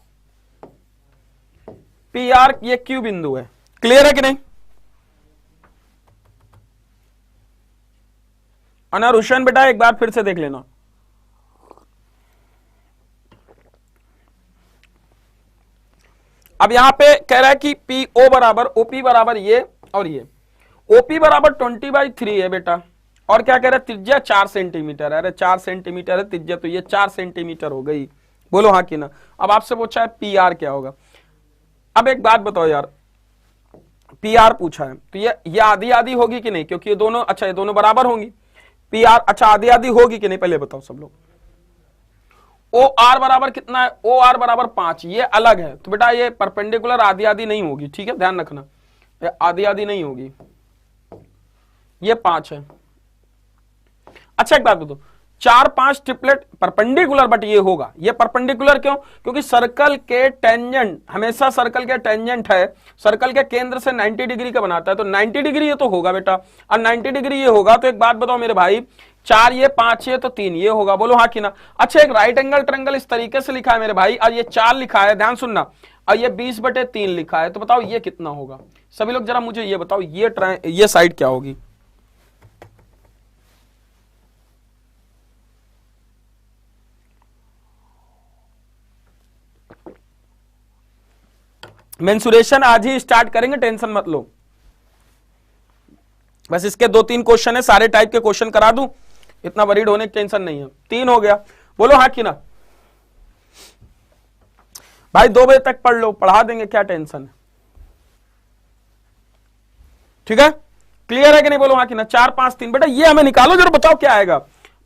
ये Q बिंदु है। क्लियर है कि नहीं। अनर हुसैन बेटा एक बार फिर से देख लेना। अब यहां पे कह रहा है कि PO बराबर OP बराबर ये और ये, OP बराबर 20/3 है बेटा, और क्या कह रहा है, त्रिज्या 4 सेंटीमीटर है। अरे 4 सेंटीमीटर है त्रिज्या, तो ये 4 सेंटीमीटर हो गई। बोलो हाँ कि ना। अब आपसे पूछा है PR क्या होगा। अब एक बात बताओ यार, PR पूछा है तो ये आधी आधी होगी कि नहीं, क्योंकि ये दोनों, अच्छा ये दोनों बराबर होंगी। PR अच्छा आधी आधी होगी कि नहीं, पहले बताओ सब लोग। OR बराबर कितना है, OR बराबर 5, ये अलग है, तो बेटा ये परपेंडिकुलर आधी आधी नहीं होगी, ठीक है, ध्यान रखना, ये आधी आधी नहीं होगी, ये 5 है। अच्छा एक बात बताओ, 4 5 ट्रिपलेट परपेंडिकुलर, बट ये होगा, ये परपेंडिकुलर क्यों, क्योंकि सर्कल के टेंजेंट हमेशा सर्कल के टेंजेंट है, सर्कल के केंद्र से 90 डिग्री का बनाता है, तो 90 डिग्री ये तो होगा बेटा, और 90 डिग्री ये होगा। तो एक बात बताओ मेरे भाई, 4 ये 5 ये तो 3 ये होगा। बोलो हाँ कि ना। अच्छा एक राइट एंगल ट्रायंगल इस तरीके से लिखा है मेरे भाई, और ये 4 लिखा है, ध्यान सुनना, और ये 20/3 लिखा है, तो बताओ ये कितना होगा। सभी लोग जरा मुझे ये बताओ, ये साइड क्या होगी। मेंसुरेशन आज ही स्टार्ट करेंगे, टेंशन मत लो। बस इसके 2-3 क्वेश्चन है, सारे टाइप के क्वेश्चन करा दूं, इतना वरीड होने की टेंशन नहीं है। 3 हो गया, बोलो हाँ कि ना। भाई 2 बजे तक पढ़ लो, पढ़ा देंगे, क्या टेंशन है, ठीक है। क्लियर है कि नहीं, बोलो हाँ कि ना। 4 5 3 बेटा ये हमें निकालो जरा, बताओ क्या आएगा।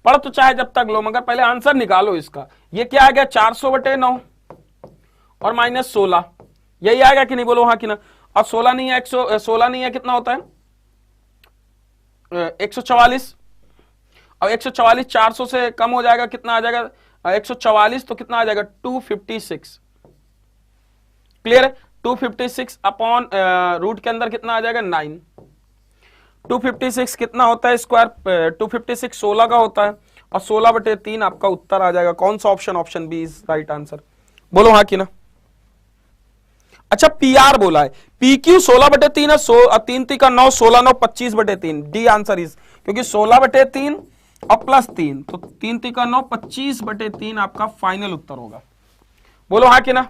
पढ़ तो चाहे जब तक लो, मगर पहले आंसर निकालो इसका। ये क्या आ गया 400/9 और -16, यही आएगा कि नहीं, बोलो हाँ कि ना। और 16 नहीं है, 116 नहीं है, कितना होता है 144, और 144 400 से कम हो जाएगा, कितना आ जाएगा 144, तो कितना आ जाएगा 256। क्लियर है, 256 अपॉन रूट के अंदर कितना आ जाएगा 9। 256 कितना होता है स्क्वायर, 256 16 का होता है, और 16/3 आपका उत्तर आ जाएगा। कौन सा option, option B is right answer, बोलो हाँ कि ना। अच्छा PR बोला है, PQ 16/3 है, 3 3 का 9, 16 9 25/3, डी आंसर इज, क्योंकि 16/3 और +3, तो 3 3 का 9 25/3 आपका फाइनल उत्तर होगा, बोलो हाँ कि ना।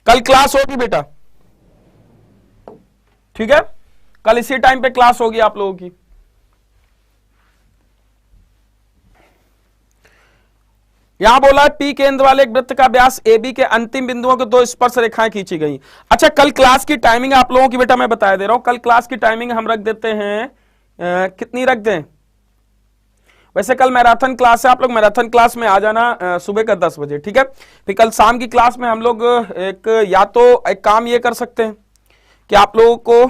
कल क्लास होगी बेटा, ठीक है, कल इसी टाइम पे क्लास होगी आप लोगों की। यहां बोला है P केंद्र वाले एक वृत्त का व्यास AB के अंतिम बिंदुओं के 2 स्पर्श रेखाएं खींची गई। अच्छा, कल क्लास की टाइमिंग आप लोगों की बेटा मैं बता दे रहा हूं। कल क्लास की टाइमिंग हम रख देते हैं, कितनी रख दें, वैसे कल मैराथन क्लास है, आप लोग मैराथन क्लास में आ जाना सुबह का 10 बजे, ठीक है। फिर कल शाम की क्लास में हम लोग या तो एक काम ये कर सकते हैं कि आप लोगों को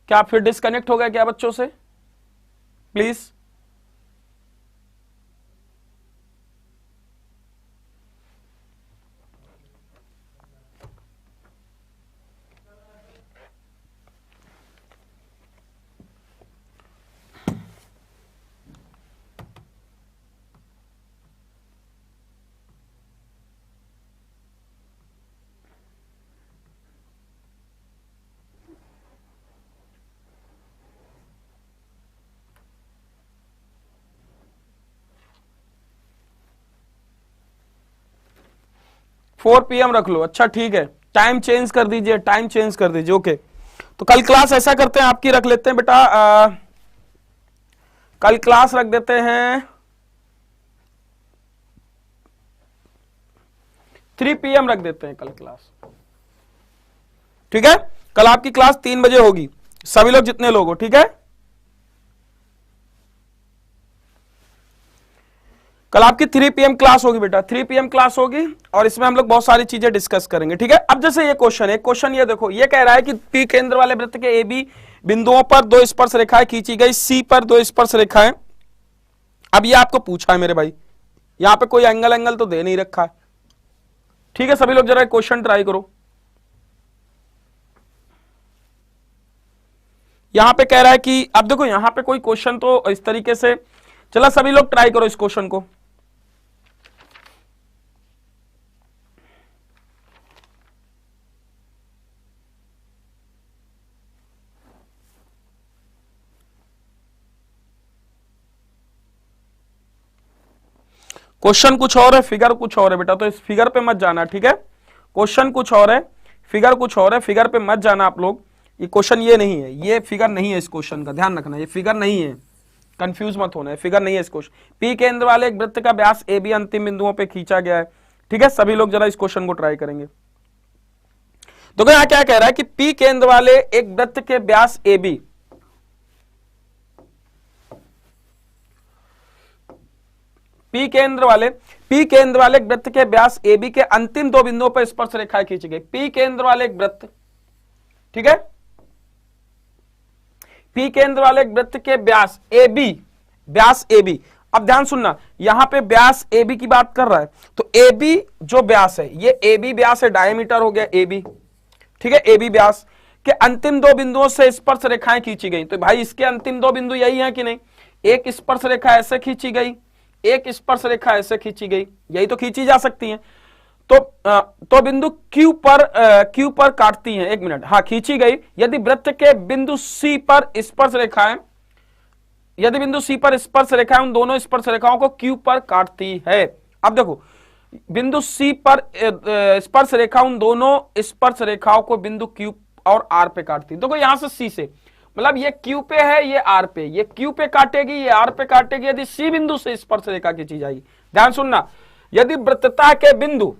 क्या फिर डिस्कनेक्ट हो गया क्या बच्चों से, प्लीज। फोर PM रख लो, अच्छा ठीक है, टाइम चेंज कर दीजिए, टाइम चेंज कर दीजिए, ओके। तो कल क्लास ऐसा करते हैं, आपकी रख लेते हैं बेटा, कल क्लास रख देते हैं 3 PM रख देते हैं कल क्लास, ठीक है। कल आपकी क्लास 3 बजे होगी, सभी लोग जितने लोग हो, ठीक है। कल आपकी 3 PM क्लास होगी बेटा, 3 PM क्लास होगी, और इसमें हम लोग बहुत सारी चीजें डिस्कस करेंगे, ठीक है। अब जैसे ये क्वेश्चन ये देखो, ये कह रहा है कि P केंद्र वाले वृत्त के AB बिंदुओं पर 2 स्पर्श रेखाएं खींची गई, C पर 2 स्पर्श रेखाएं। अब ये आपको पूछा है मेरे भाई, यहां पे कोई एंगल तो दे नहीं रखा है, ठीक है। सभी लोग जरा क्वेश्चन ट्राई करो। यहां पे कह रहा है कि अब देखो, यहां पे कोई क्वेश्चन तो इस तरीके से, चला सभी लोग ट्राई करो इस क्वेश्चन को। क्वेश्चन कुछ और है, फिगर कुछ और है बेटा, तो इस फिगर पे मत जाना, ठीक है। क्वेश्चन कुछ और है, फिगर कुछ और है, फिगर पे मत जाना आप लोग। ये क्वेश्चन ये नहीं है, ये फिगर नहीं है इस क्वेश्चन का, ध्यान रखना, ये फिगर नहीं है, कंफ्यूज मत होना है, फिगर नहीं है इस क्वेश्चन। पी केंद्र वाले एक वृत्त का व्यास AB अंतिम बिंदुओं पे खींचा गया है, ठीक है। सभी लोग जरा इस क्वेश्चन को ट्राई करेंगे। तो यहां क्या कह रहा है कि पी केंद्र वाले एक वृत्त के व्यास AB, पी केंद्र वाले वृत्त के व्यास AB के अंतिम 2 बिंदुओं पर स्पर्श रेखाएं खींची गई। पी केंद्र वाले एक वृत्त, ठीक है, पी केंद्र वाले एक वृत्त के व्यास AB। अब ध्यान सुनना, यहां पे व्यास AB की बात कर रहा है, तो AB जो व्यास है, ये AB व्यास है, डायमीटर हो गया AB, ठीक है। AB व्यास के अंतिम 2 बिंदुओं से स्पर्श रेखाएं खींची गई। तो भाई इसके अंतिम 2 बिंदु यही है कि नहीं, एक स्पर्श रेखा ऐसे खींची गई, एक स्पर्श रेखा ऐसे खींची गई, यही तो खींची जा सकती है। तो बिंदु Q पर काटती हैं, एक मिनट, हाँ खींची गई। यदि वृत्त के बिंदु C पर स्पर्श रेखाएं, यदि बिंदु C पर स्पर्श रेखाएं उन दोनों स्पर्श रेखाओं को Q पर काटती है। अब देखो, बिंदु C पर स्पर्श रेखा उन दोनों स्पर्श रेखाओं को बिंदु Q और R पे काटती है। देखो यहां से C से मतलब ये Q पे है, ये R पे, ये Q पे काटेगी, ये R पे काटेगी। यदि C बिंदु से स्पर्श रेखा की चीज आई, ध्यान सुनना, यदि वृत्तता के बिंदु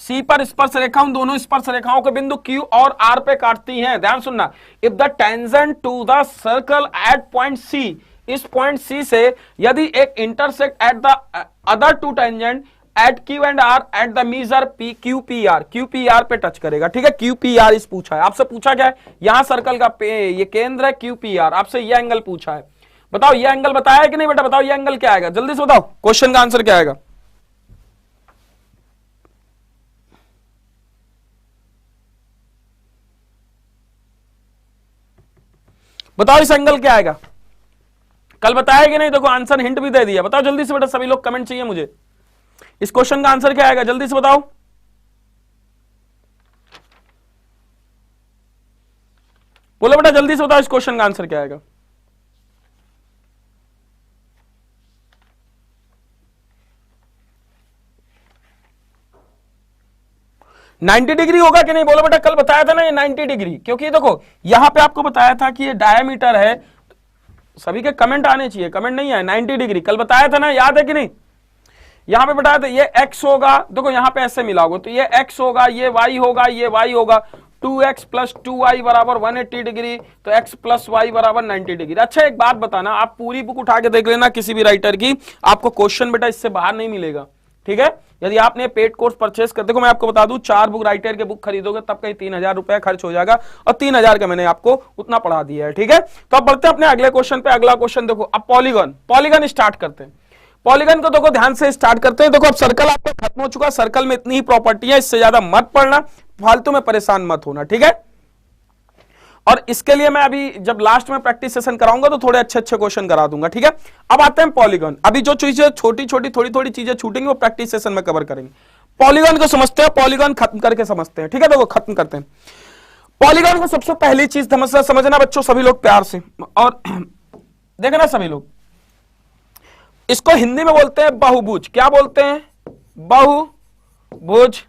C पर स्पर्श रेखा उन दोनों स्पर्श रेखाओं के बिंदु Q और R पे काटती हैं, ध्यान सुनना, if the tangent to the circle at point C, इस पॉइंट C से यदि एक intersect at the other two tangent at Q and R at the measure P, QPR पे टच करेगा, ठीक है। QPR इस पूछा है आपसे, पूछा क्या है, यहां सर्कल का ये केंद्र है QPR, आपसे ये एंगल पूछा है, बताओ ये एंगल बताया है कि नहीं बेटा, बताओ ये एंगल क्या आएगा, जल्दी से बताओ, क्वेश्चन का आंसर क्या आएगा, बताओ इस एंगल क्या आएगा, कल बताया कि नहीं, देखो आंसर हिंट भी दे दिया, बताओ जल्दी से बेटा, सभी लोग कमेंट चाहिए मुझे, इस क्वेश्चन का आंसर क्या आएगा, जल्दी से बताओ, बोलो बेटा जल्दी से बताओ इस क्वेश्चन का आंसर क्या आएगा। नाइन्टी डिग्री होगा कि नहीं, बोलो बेटा, कल बताया था ना ये 90 डिग्री, क्योंकि देखो यहां पे आपको बताया था कि ये डायमीटर है, सभी के कमेंट आने चाहिए, कमेंट नहीं आए, 90 डिग्री कल बताया था ना, याद है कि नहीं, यहां पे बताया था ये x होगा, देखो यहां पे ऐसे मिला होगा, तो ये x होगा, ये y होगा, ये y होगा, 2x प्लस 2y बराबर 180 डिग्री, तो x प्लस वाई बराबर 90 डिग्री। अच्छा एक बात बताना, आप पूरी बुक उठा के देख लेना किसी भी राइटर की, आपको क्वेश्चन बेटा इससे बाहर नहीं मिलेगा, ठीक है। यदि आपने पेड कोर्स परचेस कर, देखो मैं आपको बता दूं, 4 बुक राइटर के बुक खरीदोगे तब कहीं 3000 रुपया खर्च हो जाएगा, और 3000 का मैंने आपको उतना पढ़ा दिया है, ठीक है। तो अब बढ़ते हैं अपने अगले क्वेश्चन पे। अगला क्वेश्चन देखो, अब पॉलीगन स्टार्ट करते हैं, पॉलीगन को देखो ध्यान से स्टार्ट करते हैं। देखो अब सर्कल आपका खत्म हो चुका, सर्कल में इतनी ही प्रॉपर्टी है, इससे ज्यादा मत पढ़ना, फालतू में परेशान मत होना, ठीक है। और इसके लिए मैं अभी जब लास्ट में प्रैक्टिस सेशन कराऊंगा तो थोड़े अच्छे अच्छे क्वेश्चन करा दूंगा, ठीक है। अब आते हैं पॉलीगन, अभी जो चीजें छोटी छोटी थोड़ी थोड़ी चीजें छूटेंगी वो प्रैक्टिस सेशन में कवर करेंगे। पॉलीगन को समझते हैं, पॉलीगन खत्म करके समझते हैं, ठीक है। देखो खत्म करते हैं पॉलीगन को। सबसे पहली चीज समझना बच्चों, सभी लोग प्यार से, और देखना सभी लोग, इसको हिंदी में बोलते हैं बहुभुज। क्या बोलते हैं, बहुभुज।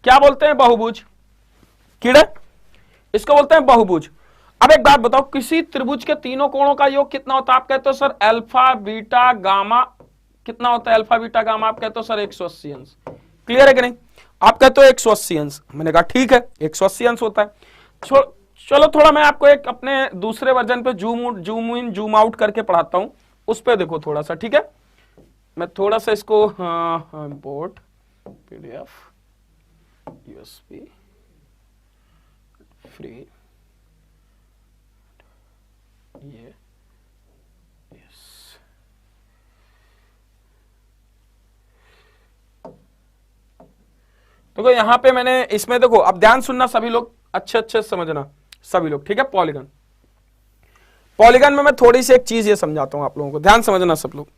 क्या बोलते हैं, बहुभुज, कीड़े, इसको बोलते हैं बहुभुज। अब एक बात बताओ, किसी त्रिभुज के तीनों कोणों का योग कितना होता है, आप कहते हो सर अल्फा बीटा गामा, कितना होता है अल्फा बीटा गामा, आप कहते हो सर 180 अंश। क्लियर है कि नहीं, आप कहते हो 180 अंश, मैंने कहा ठीक है 180 अंश होता है। चलो थोड़ा मैं आपको एक अपने दूसरे वर्जन पे जूम इन जूम आउट करके पढ़ाता हूं, उस पे देखो थोड़ा सा, ठीक है। मैं थोड़ा सा इसको इंपोर्ट PDF USB फ्री, ये देखो यहां पे मैंने इसमें देखो, अब ध्यान सुनना सभी लोग, अच्छे अच्छे समझना सभी लोग, ठीक है। पॉलीगन में मैं थोड़ी सी एक चीज ये समझाता हूं आप लोगों को, ध्यान समझना सब लोग।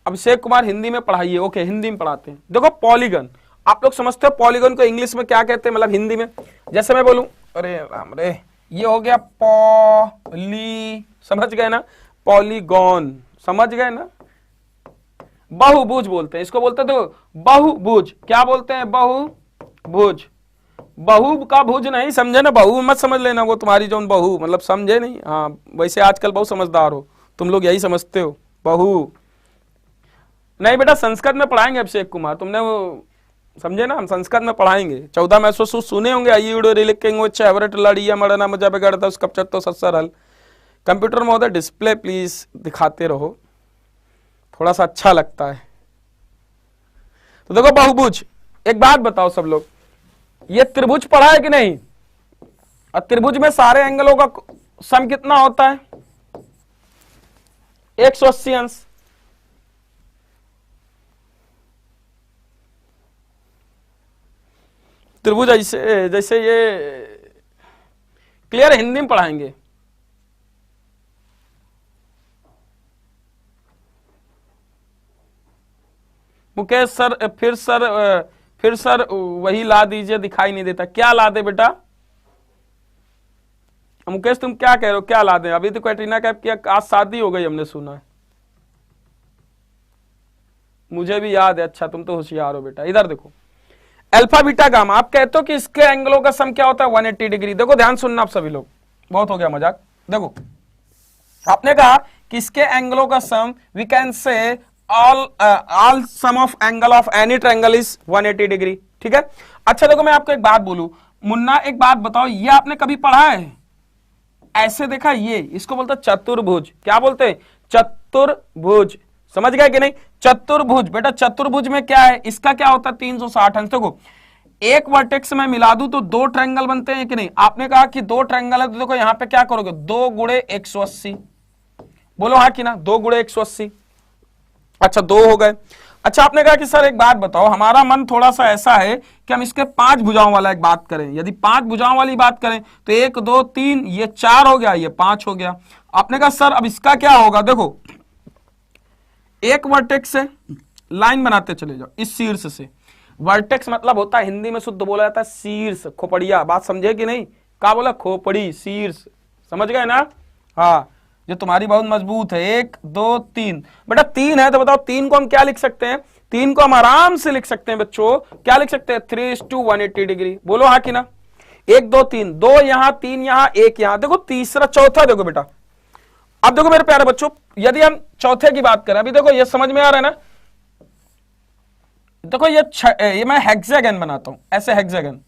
अभिषेक कुमार हिंदी में पढ़ाइए, ओके हिंदी में पढ़ाते हैं। देखो पॉलीगन, आप लोग समझते हो पॉलीगन को इंग्लिश में क्या कहते हैं, मतलब हिंदी में, जैसे मैं बोलूं, अरे राम रे, ये हो गया पॉली, समझ गए ना, पॉलीगॉन, समझ गए ना। बहुभुज बोलते हैं इसको, बोलते हैं तो बहुभुज, क्या बोलते हैं, बहुभुज। बहु का भुज नहीं, समझे ना, बहु मत समझ लेना, वो तुम्हारी जो बहु मतलब समझे नहीं, हाँ वैसे आजकल बहुत समझदार हो तुम लोग, यही समझते हो बहु नहीं बेटा, संस्कृत में पढ़ाएंगे अभिषेक कुमार, तुमने वो समझे ना, हम संस्कृत में पढ़ाएंगे। 14 में सुने होंगे, सरल। कंप्यूटर महोदय डिस्प्ले प्लीज दिखाते रहो, थोड़ा सा अच्छा लगता है। तो देखो बहुभुज, एक बात बताओ सब लोग, ये त्रिभुज पढ़ा है कि नहीं, और त्रिभुज में सारे एंगलों का सम कितना होता है, 180 अंश। त्रिभुज ऐसे जैसे ये, क्लियर, हिंदी में पढ़ाएंगे। मुकेश सर, फिर सर वही ला दीजिए, दिखाई नहीं देता, क्या ला दे बेटा, मुकेश तुम क्या कह रहे हो, क्या ला दे, अभी तो कैटरीना कैफ की आज शादी हो गई हमने सुना है, मुझे भी याद है। अच्छा तुम तो होशियार हो बेटा। इधर देखो अल्फा बीटा गामा, आप कहते हो कि इसके एंगलों का सम क्या होता है 180 डिग्री। देखो ध्यान सुनना आप सभी लोग, बहुत हो गया मजाक। देखो आपने कहा कि इसके एंगलों का sum we can say all sum of angle of any triangle is 180 degree, ठीक है। अच्छा देखो मैं आपको एक बात बोलूं, मुन्ना एक बात बताओ, ये आपने कभी पढ़ा है ऐसे देखा? ये इसको बोलते चतुर्भुज। क्या बोलते हैं? चतुर्भुज। समझ गए कि नहीं? चतुर्भुज। बेटा चतुर्भुज में क्या है, इसका क्या होता है 360 अंश। देखो एक वर्टेक्स में मिला दूं तो दो ट्रायंगल बनते हैं कि नहीं? आपने कहा कि दो ट्रायंगल है तो देखो यहां पे क्या करोगे, 2 गुणे 180। बोलो हाँ कि ना, 2 गुणे 180। अच्छा 2 हो गए। अच्छा आपने कहा कि सर एक बात बताओ, हमारा मन थोड़ा सा ऐसा है कि हम इसके 5 भुजाओं वाला एक बात करें। यदि 5 भुजाओं वाली बात करें तो 1 2 3, ये 4 हो गया, ये 5 हो गया। आपने कहा सर अब इसका क्या होगा? देखो एक वर्टेक्स से लाइन बनाते चले जाओ इस शीर्ष से। वर्टेक्स मतलब होता है, हिंदी में शुद्ध बोला जाता है शीर्ष, खोपड़िया। बात समझे कि नहीं? क्या बोला? खोपड़ी, शीर्ष। समझ गए ना? हाँ, जो तुम्हारी बहुत मजबूत है। 1 2 3। बेटा 3 है तो बताओ 3 को हम क्या लिख सकते हैं? 3 को हम आराम से लिख सकते हैं बच्चों। क्या लिख सकते हैं? 3:180 डिग्री। बोलो हाँ कि ना? 1 2 3, 2 यहां, 3 यहां, 1 यहां। देखो तीसरा चौथा देखो बेटा। अब देखो मेरे प्यारे बच्चों, यदि हम चौथे की बात करें, अभी देखो ये समझ में आ रहा है ना? देखो ये मैं हेक्सागन बनाता हूं, ऐसे हेक्सागन।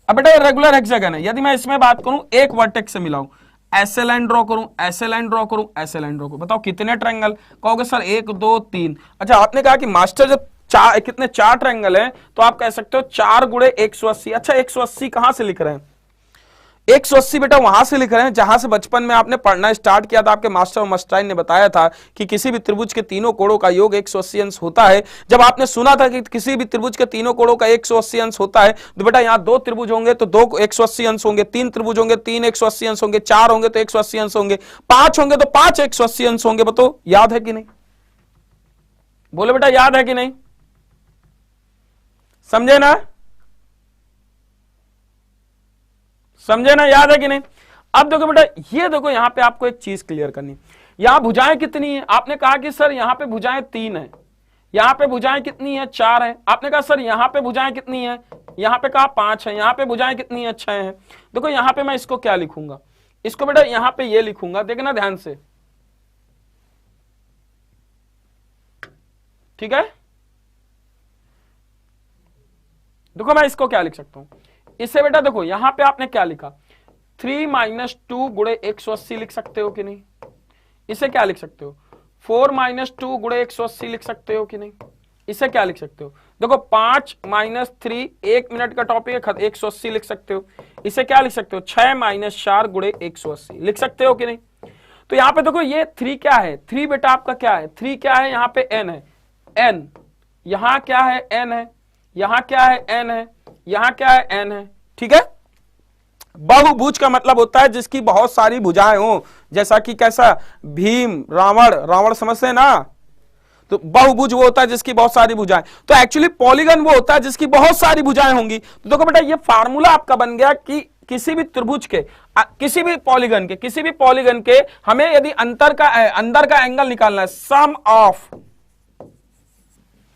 अब बेटा ये रेगुलर हेक्सागन है। यदि मैं इसमें बात करूं एक वर्टेक्स से मिलाऊं, ऐसे लाइन ड्रॉ करूं, ऐसे लाइन ड्रॉ करूं, ऐसे लाइन ड्रॉ करूं, बताओ कितने ट्रायंगल? कहोगे सर 1 2 3। अच्छा आपने कहा कि मास्टर जब कितने 4 ट्रायंगल हैं तो आप कह सकते हो 4 गुणे 180। अच्छा 180 कहां से लिख रहे हैं? 180 बेटा वहां से लिख रहे हैं जहां से बचपन में आपने पढ़ना स्टार्ट किया था। आपके मास्टर मास्टराइन ने बताया था कि किसी भी त्रिभुज के तीनों कोणों का योग 180 अंश होता है। जब आपने सुना था कि किसी भी त्रिभुज के तीनों कोणों का 180 अंश होता है तो बेटा यहां 2 त्रिभुज होंगे तो 2 180 अंश होंगे, 3 त्रिभुज होंगे 3 180 अंश होंगे, 4 होंगे तो 180 अंश होंगे, 5 होंगे तो 5 180 अंश होंगे। बताओ याद है कि नहीं? बोले बेटा याद है कि नहीं? समझे ना? समझे ना? याद है कि नहीं? अब देखो बेटा, ये देखो यहां पे आपको एक चीज क्लियर करनी। यहां भुजाएं कितनी है? आपने कहा कि सर यहां पे भुजाएं 3 है, यहां पे भुजाएं कितनी है? 4 है। आपने कहा सर यहां पे भुजाएं कितनी है? यहां पे कहा 5 है। यहां पे भुजाएं कितनी है? 6 है। देखो यहां पे मैं इसको क्या लिखूंगा? इसको बेटा यहां पे ये लिखूंगा, देखना ध्यान से, ठीक है। देखो मैं इसको क्या लिख सकता हूं, इससे बेटा देखो यहां पे आपने क्या लिखा, 3 - 2 गुणे 180 लिख सकते हो कि नहीं? इसे क्या लिख सकते हो? 4 - 2 गुणे 180 लिख सकते हो कि नहीं? इसे क्या लिख सकते हो? देखो 5 - 3, 1 मिनट का टॉपिक है, 180 लिख सकते हो। इसे क्या लिख सकते हो? 6 - 4 गुणे 180 लिख सकते हो कि नहीं? तो यहां पे देखो ये 3 क्या है? 3 बेटा आपका क्या है? 3 क्या है? यहां पे n है, n। यहां क्या है? n है। यहां क्या है? n है। यहां क्या है? n है। ठीक है। बहुभुज का मतलब होता है जिसकी बहुत सारी भुजाएं हो, जैसा कि कैसा? भीम, रावण। रावण समझते हैं ना? तो बहुभुज वो होता है जिसकी बहुत सारी भुजाएं। तो एक्चुअली पॉलीगन वो होता है जिसकी बहुत सारी भुजाएं होंगी। तो देखो बेटा ये फार्मूला आपका बन गया कि किसी भी त्रिभुज के, किसी भी पॉलीगन के हमें यदि अंदर का एंगल निकालना है, सम ऑफ,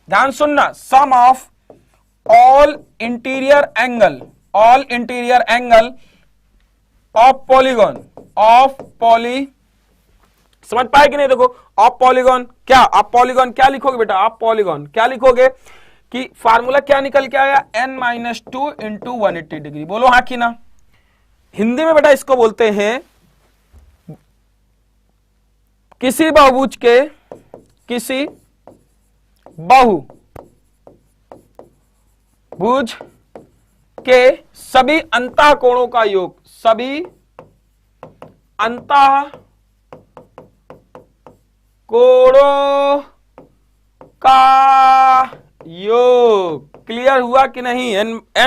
ध्यान सुनना, sum of all interior angle of poly, समझ पाए कि नहीं? देखो ऑफ पॉलीगॉन क्या, आप पॉलीगॉन क्या लिखोगे बेटा? आप पॉलीगॉन क्या लिखोगे कि फार्मूला क्या निकल के आया? n - 2 × 180 degree. बोलो हाँ कि ना? हिंदी में बेटा इसको बोलते हैं किसी बहुभुज के, किसी बहुभुज के सभी अंतः कोणों का योग, सभी अंतः कोणों का योग। क्लियर हुआ कि नहीं? n -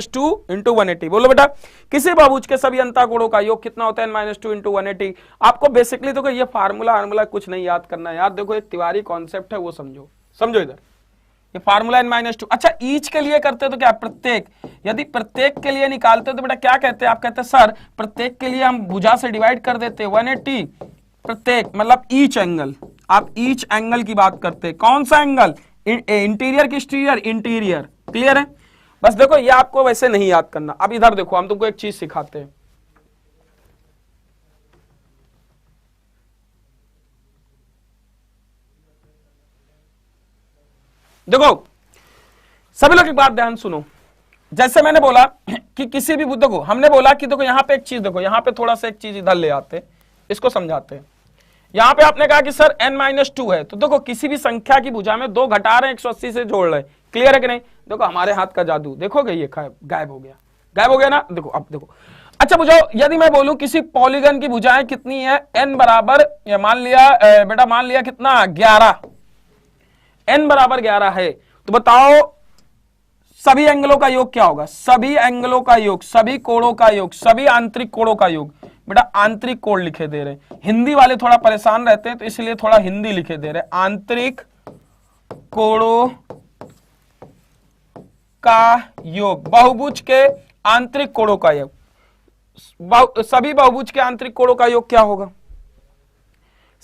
2 × 180। बोलो बेटा किसी बहुभुज के सभी अंतः कोणों का योग कितना होता है? n - 2 × 180। आपको बेसिकली देखो ये फार्मूला कुछ नहीं याद करना है यार। देखो एक तिवारी कॉन्सेप्ट है वो समझो इधर। ये फार्मूला n - 2। अच्छा ईच के लिए करते तो क्या? प्रत्येक। यदि प्रत्येक के लिए निकालते तो बेटा क्या कहते हैं? आप कहते हैं सर प्रत्येक के लिए हम भुजा से डिवाइड कर देते 180, प्रत्येक मतलब ईच एंगल। आप ईच एंगल की बात करते हैं। कौन सा एंगल? इंटीरियर की एक्सटीरियर? इंटीरियर। क्लियर है? बस देखो ये आपको वैसे नहीं याद करना। अब इधर देखो, हम तुमको एक चीज सिखाते हैं। देखो सभी लोग एक बात ध्यान सुनो। जैसे मैंने बोला कि किसी भी बुद्ध को हमने बोला कि देखो यहां पे एक चीज देखो, यहां पे थोड़ा सा एक चीज इधर ले आते हैं, इसको समझाते हैं। यहां पे आपने कहा कि सर n-2 है, तो देखो किसी भी संख्या की भुजा में 2 घटा रहे हैं, 180 से जोड़ रहे हैं। क्लियर है कि नहीं? देखो हमारे हाथ का जादू देखोगे, ये गायब हो गया, गायब हो गया ना। देखो अब देखो, अच्छा बुझाओ, यदि मैं बोलूं किसी पॉलीगन की भुजाएं कितनी है, n बराबर, मान लिया बेटा, मान लिया कितना, 11, n बराबर 11 है, तो बताओ सभी एंगलों का योग क्या होगा? सभी एंगलों का योग, सभी कोणों का योग, सभी आंतरिक कोणों का योग। बेटा आंतरिक कोण लिखे दे रहे हैं, हिंदी वाले थोड़ा परेशान रहते हैं तो इसलिए थोड़ा हिंदी लिखे दे रहे हैं। आंतरिक कोणों का योग, बहुभुज के आंतरिक कोणों का योग। सभी बहुभुज के आंतरिक कोणों का योग क्या होगा?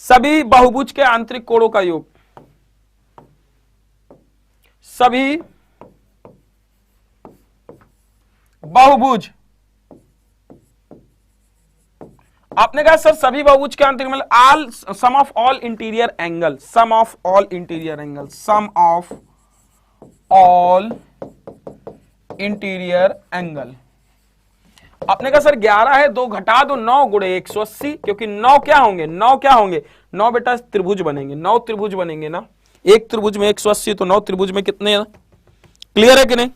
सभी बहुभुज के आंतरिक कोणों का योग, सभी बहुभुज, आपने कहा सर सभी बहुभुज के आंतरिक, मतलब all, sum of all interior angle, sum of all interior angle, sum of all interior angle. आपने कहा सर 11 है, 2 घटा दो, 9 गुणे 180, क्योंकि 9 क्या होंगे, 9 क्या होंगे, 9 बेटा त्रिभुज बनेंगे, 9 त्रिभुज बनेंगे ना। एक त्रिभुज में 180, तो 9 त्रिभुज में कितने हैं? क्लियर है कि नहीं?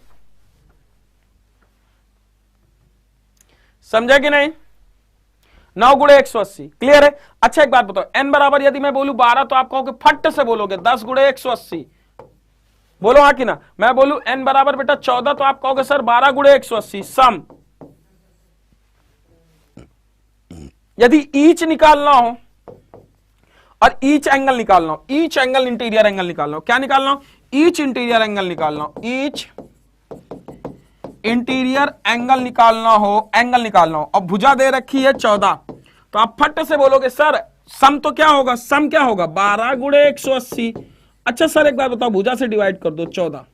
समझा कि नहीं? 9 गुणे 180। क्लियर है? अच्छा एक बात बताओ, n बराबर यदि मैं बोलूं 12, तो आप कहोगे, फट से बोलोगे 10 गुणे 180, बोलो हाँ कि ना। मैं बोलूं n बराबर बेटा 14, तो आप कहोगे सर 12 गुणे 180। सम, यदि ईच निकालना हो और ईच एंगल निकालना हो, ईच एंगल इंटीरियर एंगल निकालना हो, क्या निकालना हो? ईच इंटीरियर एंगल निकालना हो, ईच इंटीरियर एंगल निकालना हो, एंगल निकालना हो, और भुजा दे रखी है 14, तो आप फट से बोलोगे सर सम तो क्या होगा, सम क्या होगा, 12 गुणे 180। अच्छा सर एक बार बताओ, भुजा से डिवाइड कर दो 14,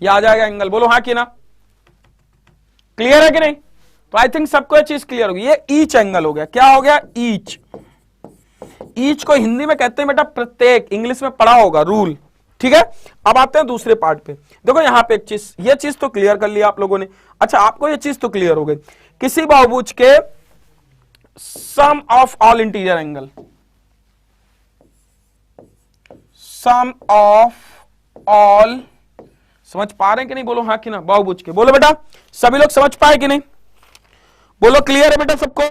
ये आ जाएगा एंगल, बोलो हाँ कि ना। क्लियर है कि नहीं? तो आई थिंक सबको ये चीज क्लियर होगी। ये ईच एंगल हो गया, क्या हो गया, ईच। ईच को हिंदी में कहते हैं बेटा प्रत्येक, इंग्लिश में पढ़ा होगा रूल। ठीक है, अब आते हैं दूसरे पार्ट पे। देखो यहां पे एक चीज, ये चीज तो क्लियर कर लिया आप लोगों ने। अच्छा आपको ये चीज तो क्लियर हो गई, किसी बहुभुज के sum of all interior angle, sum of all, समझ पा रहे हैं कि नहीं? बोलो हाँ कि ना। बहुभुज के, बोलो बेटा सभी लोग समझ पाए कि नहीं? बोलो क्लियर है बेटा सबको?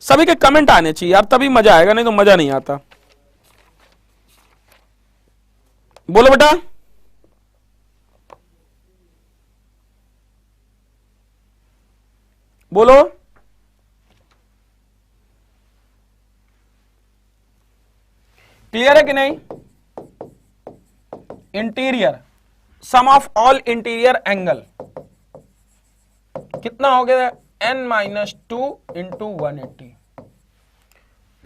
सभी के कमेंट आने चाहिए यार, तभी मजा आएगा, नहीं तो मजा नहीं आता। बोलो बेटा, बोलो। क्लियर है कि नहीं? Interior, sum of all interior angle कितना हो गया, n-2 इंटू 180।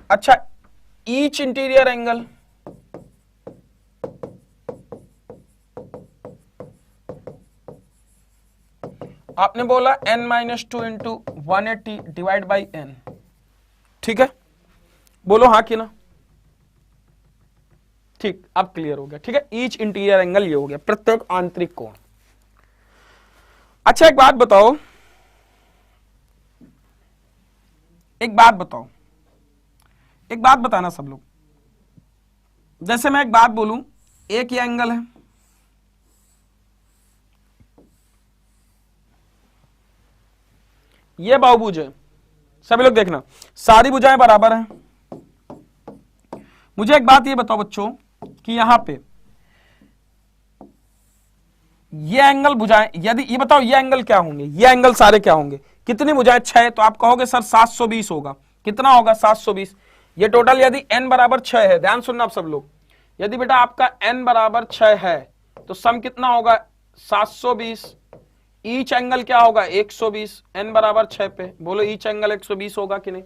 अच्छा ईच इंटीरियर एंगल, आपने बोला n-2 into 180 divide by n। ठीक है, बोलो हाँ कि ना। ठीक, अब क्लियर हो गया। ठीक है, ईच इंटीरियर एंगल ये हो गया, प्रत्येक आंतरिक कोण। अच्छा एक बात बताओ, एक बात बताओ, एक बात बताना सब लोग। जैसे मैं एक बात बोलूं, एक ये एंगल है, ये बहुभुज है, सभी लोग देखना सारी भुजाएं बराबर हैं। मुझे एक बात ये बताओ बच्चों कि यहां पे ये एंगल भुजाएं, यदि ये बताओ ये एंगल क्या होंगे, ये एंगल सारे क्या होंगे, कितनी भुजाएं, 6, तो आप कहोगे सर 720 होगा। कितना होगा, 720। ये टोटल यदि n बराबर 6 है, ध्यान सुनना आप सब लोग, यदि बेटा आपका n बराबर 6 है तो सम कितना होगा, 720। ईच एंगल क्या होगा, 120, n बराबर 6 पे, बोलो ईच एंगल 120 होगा कि नहीं?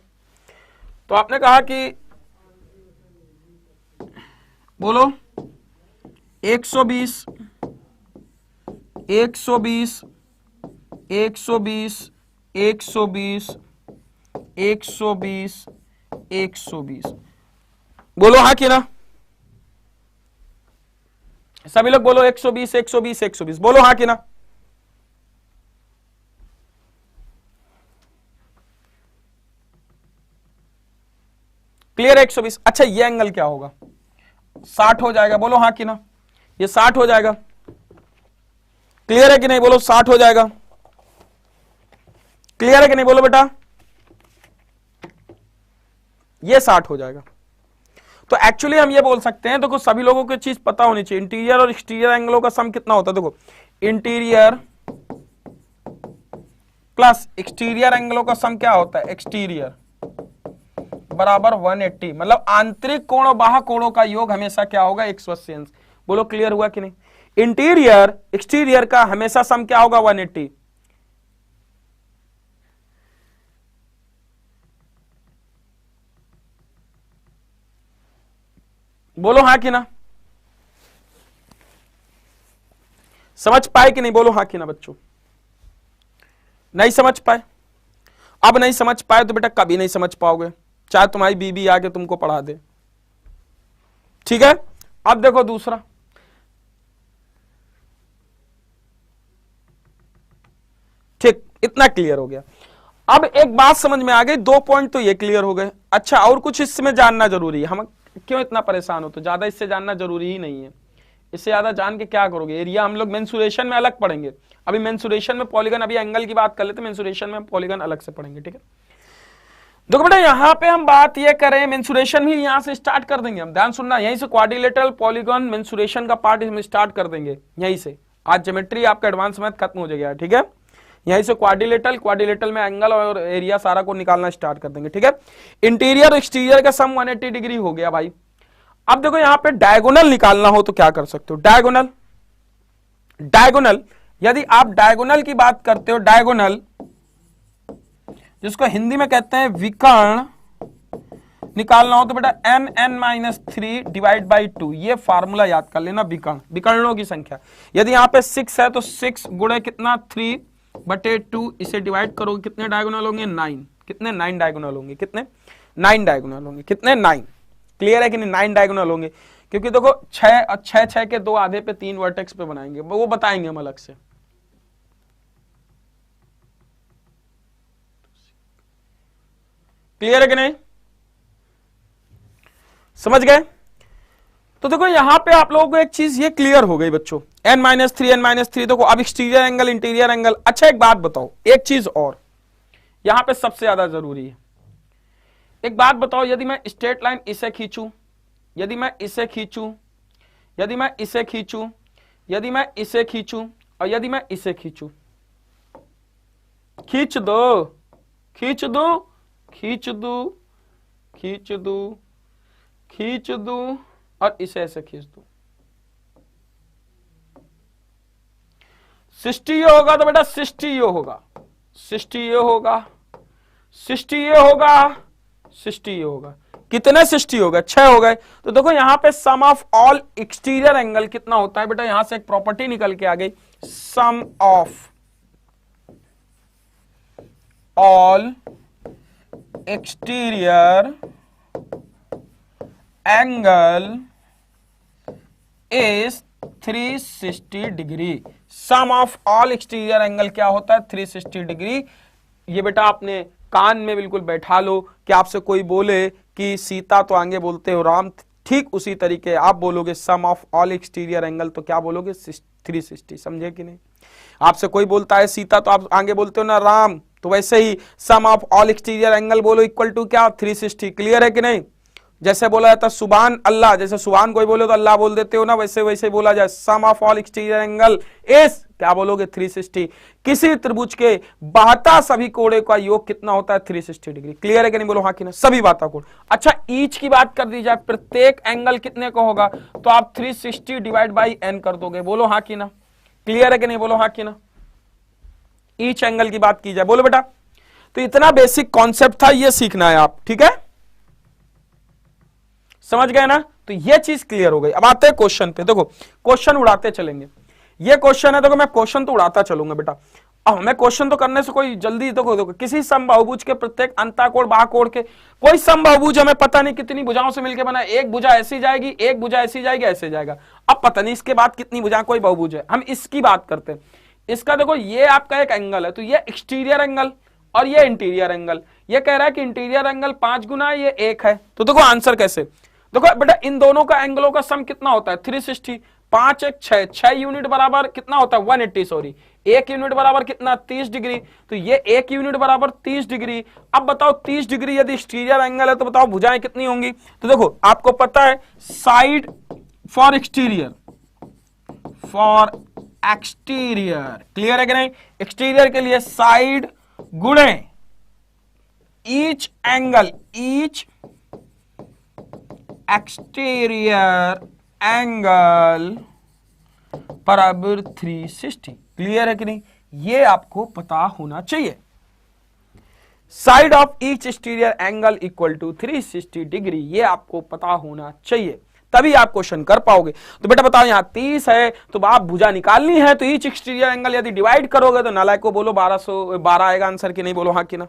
तो आपने कहा कि बोलो 120 120 120 120 120 120। बोलो हाँ कि ना? सभी लोग बोलो 120 120 120। बोलो हाँ कि ना? क्लियर है 120। अच्छा ये एंगल क्या होगा? 60 हो जाएगा। बोलो हाँ कि ना? ये 60 हो जाएगा। क्लियर है कि नहीं? बोलो 60 हो जाएगा। क्लियर है कि नहीं? बोलो बेटा। ये 60 हो जाएगा। तो एक्चुअली हम ये बोल सकते हैं, देखो सभी लोगों को चीज पता होनी चाहिए, इंटीरियर और एक्सटीरियर एंगलों का सम कितना होता है। देखो इंटीरियर प्लस एक्सटीरियर एंगलों का सम क्या होता है? एक्सटीरियर बराबर 180, मतलब आंतरिक कोण और बाह्य कोणों का योग हमेशा क्या होगा? 180 अंश। बोलो क्लियर हुआ कि नहीं? इंटीरियर एक्सटीरियर का हमेशा सम क्या होगा? 180। बोलो हाँ कि ना? समझ पाए कि नहीं? बोलो हाँ कि ना बच्चों। नहीं समझ पाए? अब नहीं समझ पाए तो बेटा कभी नहीं समझ पाओगे, चाहे तुम्हारी बीबी आके तुमको पढ़ा दे। ठीक है, अब देखो दूसरा। ठीक, इतना क्लियर हो गया। अब एक बात समझ में आ गई, 2 पॉइंट तो ये क्लियर हो गए। अच्छा और कुछ इसमें जानना जरूरी है? हम क्यों इतना परेशान हो? तो ज्यादा इससे जानना जरूरी ही नहीं है। इससे ज्यादा जान के क्या करोगे? एरिया हम लोग मेंसुरेशन में अलग पढ़ेंगे। अभी मेंसुरेशन में पॉलीगन, अभी एंगल की बात कर लेते, मेंसुरेशन में पॉलीगन अलग से पढ़ेंगे। ठीक है, देखो बेटा यहां पे हम बात ये करें, मेंसुरेशन भी यहां से स्टार्ट कर देंगे हम। ध्यान सुनना, यहीं से क्वाड्रिलेटरल पॉलीगन मेंसुरेशन का पार्ट हम स्टार्ट कर देंगे यहीं से। आज ज्योमेट्री आपका एडवांस मैथ खत्म हो जाएगा। ठीक है, यहीं से क्वाड्रिलेटरल में एंगल और एरिया सारा को निकालना स्टार्ट कर देंगे। ठीक है, इंटीरियर और एक्सटीरियर का सम 180 डिग्री हो गया भाई। अब देखो यहां पे डायगोनल निकालना हो तो क्या कर सकते हो? डायगोनल यदि आप डायगोनल की बात करते हो, डायगोनल जिसको हिंदी में कहते हैं विकर्ण निकालना हो तो बेटा n(n-3) डिवाइड बाई 2, ये फार्मूला याद कर लेना। विकर्णों की संख्या यदि यहां पे 6 है तो 6 गुणे कितना? 3/2, इसे डिवाइड करोगे कितने डायगोनल होंगे? 9। कितने? 9 डायगोनल होंगे। कितने? 9 डायगोनल होंगे। कितने? 9। क्लियर है कि नहीं? 9 डायगोनल होंगे, क्योंकि देखो 6 के 2 आधे पे 3 वर्टेक्स पे बनाएंगे, वो बताएंगे हम अलग से। क्लियर है कि नहीं? समझ गए? तो देखो यहां पे आप लोगों को एक चीज ये क्लियर हो गई बच्चों, n-3 देखो अब एक्सटीरियर एंगल इंटीरियर एंगल। अच्छा एक बात बताओ, एक चीज और यहां पे सबसे ज्यादा जरूरी है। एक बात बताओ, यदि मैं स्ट्रेट लाइन इसे खींचूं, यदि मैं इसे खींचूं, यदि मैं इसे खींचूं, यदि मैं इसे खींचूं और यदि मैं इसे खींचूं, खींच दो खींच दो खींच दो खींच दो खींच दो और इसे ऐसे खींच दो, 60 ये होगा तो बेटा 60 ये होगा, 60 ये होगा, 60 ये होगा, 60 ये होगा। कितने 60 हो गए? 6 हो गए। तो देखो यहां पे सम ऑफ ऑल एक्सटीरियर एंगल कितना होता है बेटा? यहां से एक प्रॉपर्टी निकल के आ गई, sum of all exterior angle is 360 degree. Sum of all exterior angle क्या होता है? 360 डिग्री। ये बेटा आपने कान में बिल्कुल बैठा लो कि आपसे कोई बोले कि सीता तो आगे बोलते हो राम, ठीक उसी तरीके आप बोलोगे सम ऑफ ऑल एक्सटीरियर एंगल, तो क्या बोलोगे? 360। समझे कि नहीं? आपसे कोई बोलता है सीता तो आप आगे बोलते हो ना राम, तो वैसे ही सम ऑफ ऑल एक्सटीरियर एंगल बोलो इक्वल टू क्या? 360। क्लियर है कि नहीं? जैसे बोला जाता है सुभान अल्लाह, जैसे सुभान कोई बोले तो अल्लाह बोल देते हो ना, वैसे वैसे बोला जाए sum of all exterior angle is क्या बोलोगे? 360। किसी त्रिभुज के बाता सभी कोणे का योग कितना होता है? 360 डिग्री। क्लियर है कि नहीं? बोलो हाँ कि ना? सभी बाता कोण। अच्छा ईच की बात कर दी जाए, प्रत्येक एंगल कितने का होगा? तो आप 360 डिवाइड बाई n कर दोगे। बोलो हाँ कि ना? क्लियर है कि नहीं? बोलो हाँ कि ना? ईच एंगल की बात की जाए, बोलो बेटा। तो इतना बेसिक कॉन्सेप्ट था, ये सीखना है आप। ठीक है, समझ गए ना? तो ये चीज क्लियर हो गई। अब आते हैं क्वेश्चन पे, देखो क्वेश्चन उड़ाते चलेंगे। ये क्वेश्चन है, देखो मैं क्वेश्चन तो उड़ाता चलूंगा बेटा। अब हमें क्वेश्चन तो करने से कोई जल्दी, देखो किसी समबाहुभुज के प्रत्येक अंताकोण बाहुकोण के, कोई समबाहुभुज हमें पता नहीं कितनी भुजाओं से मिलकर बना है, एक भुजा ऐसी जाएगी, एक भुजा ऐसी जाएगी, ऐसे जाएगा। अब पता नहीं इसके बाद कितनी भुजा कोई बहुभुज है, हम इसकी बात करते हैं। इसका देखो ये आपका एक एंगल है, तो ये एक्सटीरियर एंगल और ये इंटीरियर एंगल। ये कह रहा है कि इंटीरियर एंगल 5 गुना है, ये 1 है। तो देखो आंसर कैसे, देखो बेटा इन दोनों का एंगलों का सम कितना होता है 360, 5 1 6, 6 यूनिट बराबर कितना होता है 180, सॉरी 1 यूनिट बराबर कितना 30 डिग्री। तो ये 1 यूनिट बराबर 30 डिग्री। अब बताओ 30 डिग्री यदि एक्सटीरियर एंगल है तो बताओ भुजाएं कितनी होंगी। तो देखो आपको पता है side for exterior, for exterior, clear है कि नहीं। एक्सटीरियर के लिए साइड गुणे each angle, each exterior angle बराबर 360, क्लियर है कि नहीं। ये आपको पता होना चाहिए। Side of each exterior angle equal to 360 degree, ये आपको पता होना चाहिए, तभी आप क्वेश्चन कर पाओगे। तो बेटा बताओ यहां 30 है तो आप भुजा निकालनी है, तो ईच एक्सटीरियर एंगल यदि डिवाइड करोगे तो नालायक को बोलो 1212 आएगा आंसर, की नहीं बोलो हाँ कि ना।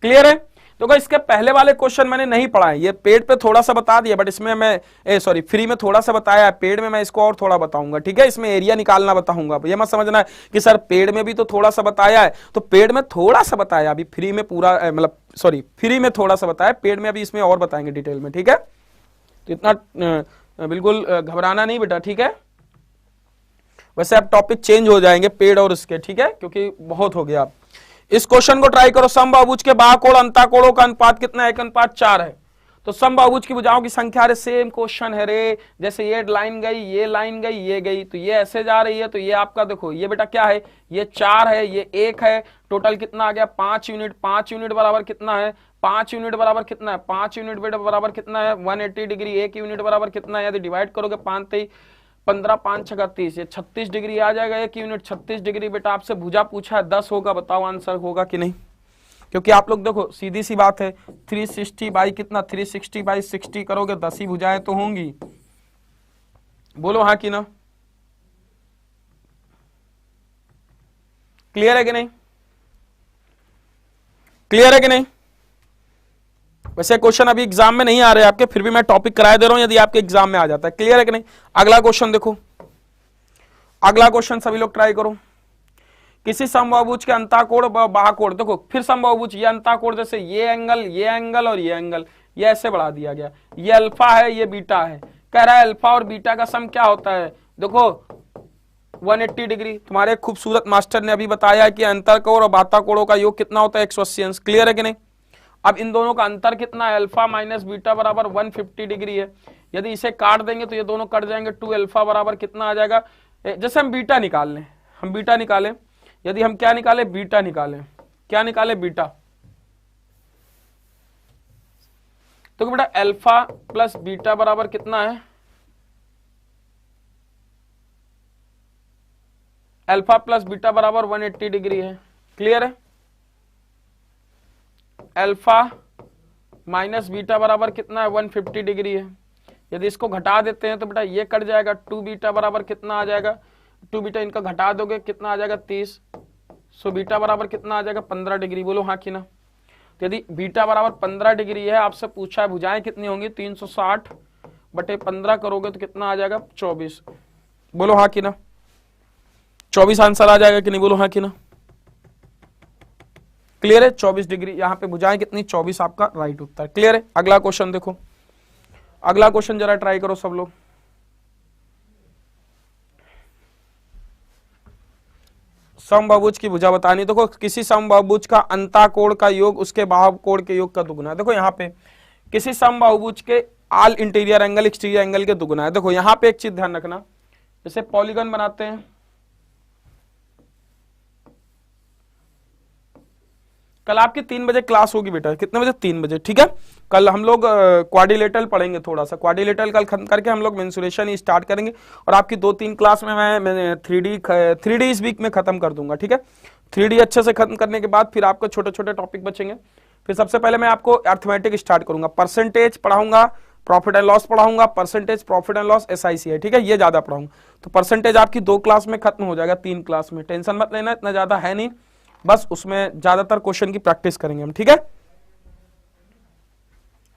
क्लियर है। तो इसके पहले वाले क्वेश्चन मैंने नहीं पढ़ा है, ये पेड पे थोड़ा सा बता दिया, बट इसमें मैं सॉरी फ्री में थोड़ा सा बताया है, पेड में मैं इसको और थोड़ा बताऊंगा, ठीक है। इसमें एरिया निकालना बताऊंगा, ये मत समझना है कि सर पेड में भी तो थोड़ा सा बताया है, तो पेड में थोड़ा सा बताया, अभी फ्री में पूरा मतलब सॉरी फ्री में थोड़ा सा बताया, पेड में अभी इसमें और बताएंगे डिटेल में, ठीक है। तो इतना बिल्कुल घबराना नहीं बेटा, ठीक है। वैसे अब टॉपिक चेंज हो जाएंगे पेड और इसके, ठीक है, क्योंकि बहुत हो गया। इस क्वेश्चन को ट्राई करो, समबाहुभुज के बाहुकोण अंताकोणों का अनुपात कितना है 1:4 है। तो समबाहुभुज की भुजाओं की संख्या, रे सेम क्वेश्चन है रे, जैसे ये लाइन गई, ये लाइन गई, ये गई, तो ये ऐसे जा रही है, तो ये आपका देखो ये बेटा क्या है, ये 4 है, ये 1 है, टोटल कितना आ गया 5 यूनिट। 5 यूनिट बराबर कितना है, 5 यूनिट बराबर कितना है, 5 यूनिट बराबर कितना है 180 डिग्री। 1 यूनिट बराबर कितना है, यदि डिवाइड करोगे 5 15 5 6 30, ये 36 डिग्री आ जाएगा 1 यूनिट। 36 डिग्री बेटा आपसे भुजा पूछा है 10 होगा, बताओ आंसर होगा कि नहीं। क्योंकि आप लोग देखो सीधी सी बात है, 360 बाई कितना 360 बाई 60 करोगे 10 ही भुजाएं तो होंगी, बोलो हाँ कि ना। क्लियर है कि नहीं, क्लियर है कि नहीं। वैसे क्वेश्चन अभी एग्जाम में नहीं आ रहे आपके, फिर भी मैं टॉपिक कराए दे रहा हूं यदि आपके एग्जाम में आ जाता है, क्लियर है कि नहीं। अगला क्वेश्चन देखो, अगला क्वेश्चन सभी लोग ट्राई करो। किसी समबाहुभुज के अंताकोण बाहुकोण, देखो फिर समबाहुभुज, ये अंताकोण जैसे ये एंगल और ये एंगल, ये ऐसे बढ़ा दिया गया, ये अल्फा है ये बीटा है। कह रहा है अल्फा और बीटा का सम क्या होता है, देखो 180 डिग्री। तुम्हारे खूबसूरत मास्टर ने अभी बताया कि अंतरकोण और बाह्यकोणों का योग कितना होता है 180 अंश, क्लियर है कि नहीं। अब इन दोनों का अंतर कितना है, अल्फा माइनस बीटा बराबर 150 डिग्री है। यदि इसे काट देंगे तो ये दोनों कट जाएंगे, 2 अल्फा बराबर कितना आ जाएगा, जैसे हम बीटा निकाल लें, हम बीटा निकालें, यदि हम क्या निकाले बीटा निकालें, क्या निकाले बीटा, तो बेटा अल्फा प्लस बीटा बराबर कितना है, अल्फा प्लस बीटा बराबर 180 डिग्री है, क्लियर है। अल्फा माइनस बीटा बराबर कितना है 150 डिग्री है। यदि इसको घटा देते हैं तो बेटा ये कट जाएगा, 2 बीटा बराबर कितना आ जाएगा, 2 बीटा इनका घटा दोगे कितना आ जाएगा 30, सो बीटा बराबर कितना आ जाएगा 15 डिग्री, बोलो हाँ कि ना। तो यदि बीटा बराबर 15 डिग्री है, आपसे पूछा है भुजाएं कितनी होंगी 360 बटे 15 करोगे तो कितना आ जाएगा 24, बोलो हाँ कि ना। 24 आंसर आ जाएगा कि नहीं, बोलो हाँ कि ना। क्लियर है, 24 डिग्री यहां पे भुजाएं कितनी 24 आपका राइट उत्तर, क्लियर है। अगला क्वेश्चन देखो, अगला क्वेश्चन जरा ट्राई करो सब लोग। समबाहुभुज की भुजा बतानी, देखो किसी समबाहुभुज का अंताकोण का योग उसके बाहुकोण के योग का दुगुना है। देखो यहाँ पे किसी समबाहुभुज के all interior angle exterior angle के दुगुना है। देखो यहाँ पे एक चीज ध्यान रखना, जैसे पॉलीगन बनाते हैं, कल आपकी 3 बजे क्लास होगी बेटा, कितने बजे 3 बजे, ठीक है। कल हम लोग क्वाड्रिलेटरल पढ़ेंगे, थोड़ा सा क्वाड्रिलेटरल कल खत्म करके हम लोग मेंसुरेशन ही स्टार्ट करेंगे, और आपकी 2-3 क्लास में मैं 3D इस वीक में खत्म कर दूंगा, ठीक है। 3D अच्छे से खत्म करने के बाद फिर आपको छोटे छोटे टॉपिक बचेंगे। फिर सबसे पहले मैं आपको अर्थमेटिक स्टार्ट करूंगा, परसेंटेज पढ़ाऊंगा, प्रॉफिट एंड लॉस पढ़ाऊंगा, percentage, profit and loss, SIC है, ठीक है, ये ज्यादा पढ़ाऊंगा। तो परसेंटेज आपकी 2 क्लास में खत्म हो जाएगा, 3 क्लास में, टेंशन मत लेना, इतना ज्यादा है नहीं, बस उसमें ज्यादातर क्वेश्चन की प्रैक्टिस करेंगे हम, ठीक है।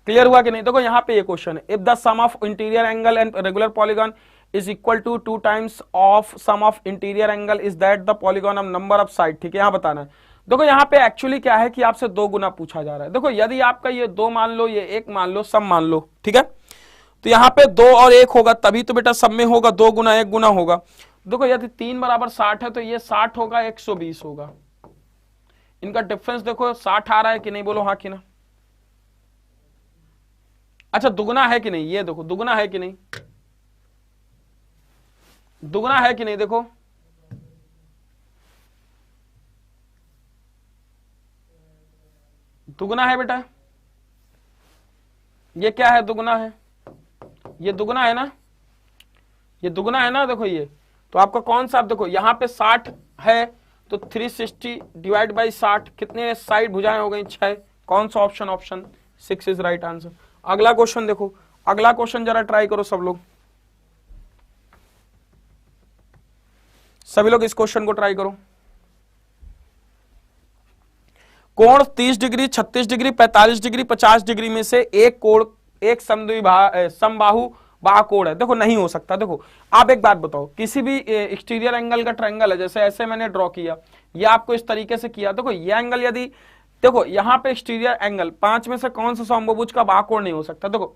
क्लियर हुआ कि नहीं? देखो यहाँ पे ये क्वेश्चन है, if the sum of interior angle and regular polygon is equal to 2 times of sum of interior angle is that the polygon of number of side, ठीक है, यहाँ बताना है। देखो यहाँ पे एक्चुअली क्या है कि आपसे 2 गुना पूछा जा रहा है। देखो यदि आपका ये 2 मान लो, ये 1 मान लो, सब मान लो, ठीक है, तो यहाँ पे 2 और 1 होगा, तभी तो बेटा सब में होगा, 2 गुना 1 गुना होगा। देखो यदि 3 बराबर 60 है तो ये 60 होगा, 120 होगा, इनका डिफरेंस देखो 60 आ रहा है कि नहीं, बोलो हाँ कि ना। अच्छा दुगना है कि नहीं, ये देखो दुगना है कि नहीं, दुगना है कि नहीं, देखो दुगना है बेटा, ये क्या है, दुगना है, ये दुगना है ना, ये दुगना है ना, देखो ये, तो आपका कौन सा, आप देखो यहाँ पे 60 है तो 360 डिवाइड बाई 60, कितने साइड भुजाएं हो गई, 6, कौन सा option, option 6 is right answer. अगला क्वेश्चन देखो, अगला क्वेश्चन जरा ट्राई करो सब लोग, सभी लोग इस क्वेश्चन को ट्राई करो। कोण 30 डिग्री, 36 डिग्री, 45 डिग्री, 50 डिग्री में से एक कोण, एक समबाहु बाहुकोण है। देखो नहीं हो सकता। देखो आप एक बात बताओ, किसी भी एक्सटीरियर एंगल का ट्रायंगल है, जैसे ऐसे मैंने ड्रॉ किया, ये आपको इस तरीके से किया, देखो ये एंगल यदि, देखो यहाँ पे एक्सटीरियर एंगल 5 में से कौन सा समबाहुभुज का बाहुकोण नहीं हो सकता। देखो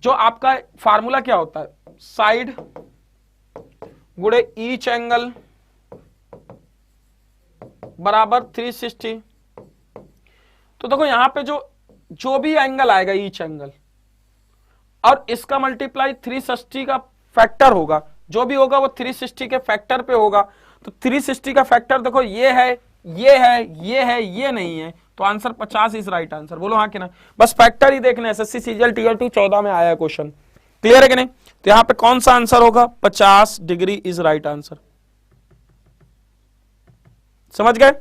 जो आपका फार्मूला क्या होता है, साइड गुणे ईच एंगल बराबर 360। तो देखो यहां पे जो भी एंगल आएगा, ईच एंगल, और इसका मल्टीप्लाई 360 का फैक्टर होगा, जो भी होगा वो 360 के फैक्टर पे होगा। तो 360 का फैक्टर देखो ये है, ये है, ये है, ये नहीं है, तो आंसर 50 इज राइट आंसर। बोलो हाँ कि ना, बस फैक्टर ही देखना है। SSC सीजीएल टीयर 2 14 में आया है क्वेश्चन, क्लियर है कि नहीं? तो यहां पे कौन सा आंसर होगा, 50 डिग्री इज राइट आंसर। समझ गए?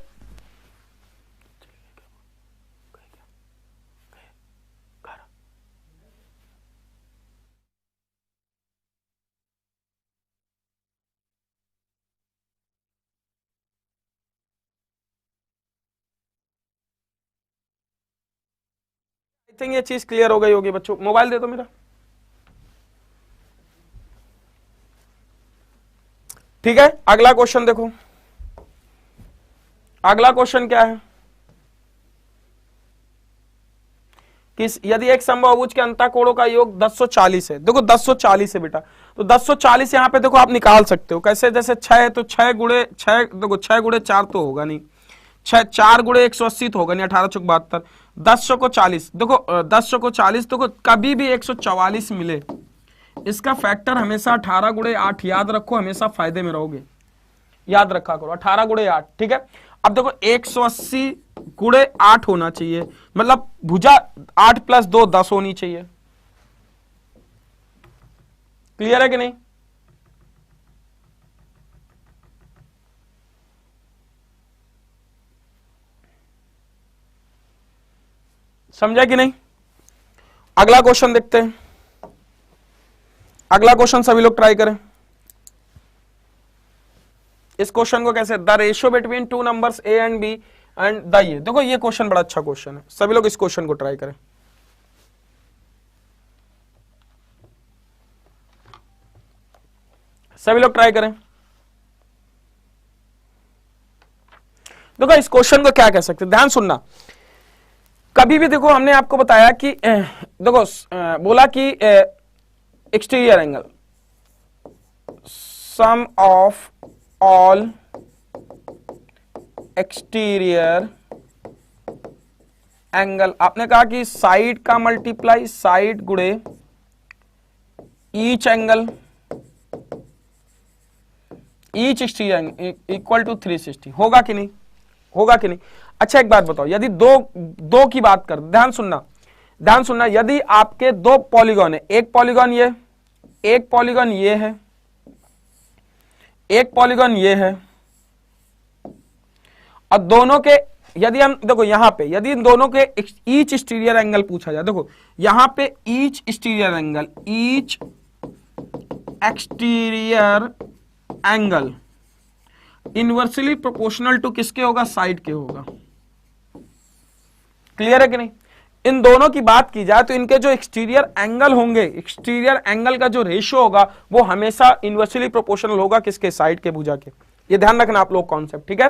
आई थिंक ये चीज क्लियर हो गई होगी बच्चों। मोबाइल दे दो मेरा, ठीक है। अगला क्वेश्चन देखो, अगला क्वेश्चन क्या है कि यदि एक समबाहुभुज के अंतःकोणों का योग 1040 है। देखो 1040 है बेटा, तो 1040 यहां पे देखो आप निकाल सकते हो कैसे, जैसे 6 है तो 6 गुणे 6, देखो 6 गुणे 4 तो होगा नहीं, 4 गुणे 180 तो होगा नहीं, 18 चौक 72, 10 को 40, देखो 10 को 40, देखो कभी भी 144 मिले, इसका फैक्टर हमेशा 18 गुणे 8, याद रखो, हमेशा फायदे में रहोगे, याद रखा करो 18 गुणे 8, ठीक है। अब देखो 180 गुणे 8 होना चाहिए, मतलब भुजा 8 + 2 10 होनी चाहिए। क्लियर है कि नहीं? समझा कि नहीं? अगला क्वेश्चन देखते हैं, अगला क्वेश्चन सभी लोग ट्राई करें। इस क्वेश्चन को कैसे, the ratio between 2 numbers A and B and the, ये देखो ये क्वेश्चन बड़ा अच्छा क्वेश्चन है, सभी लोग इस क्वेश्चन को ट्राई करें। सभी लोग ट्राई करें। देखो इस क्वेश्चन को क्या कह सकते हैं, ध्यान सुनना। कभी भी देखो हमने आपको बताया कि देखो बोला कि exterior angle, sum of all exterior angle, आपने कहा कि साइड का मल्टीप्लाई साइड गुणे each angle, each exterior equal to 360, होगा कि नहीं, होगा कि नहीं? अच्छा एक बात बताओ, यदि दो की बात कर, ध्यान सुनना, ध्यान सुनना, यदि आपके 2 पॉलीगॉन है, एक पॉलीगॉन ये, एक पॉलीगॉन ये है, एक पॉलीगॉन ये है, और दोनों के यदि हम देखो यहां पे यदि इन दोनों के ईच एक्सटीरियर एंगल पूछा जाए, देखो यहां पे each exterior angle, each exterior angle inversely proportional to किसके होगा, साइड के होगा। क्लियर है कि नहीं? इन दोनों की बात की जाए तो इनके जो एक्सटीरियर एंगल होंगे, एक्सटीरियर एंगल का जो रेशियो होगा वो हमेशा इनवर्सली प्रोपोर्शनल होगा किसके, साइड के भुजा के। ये ध्यान रखना आप लोग कॉन्सेप्ट, ठीक है?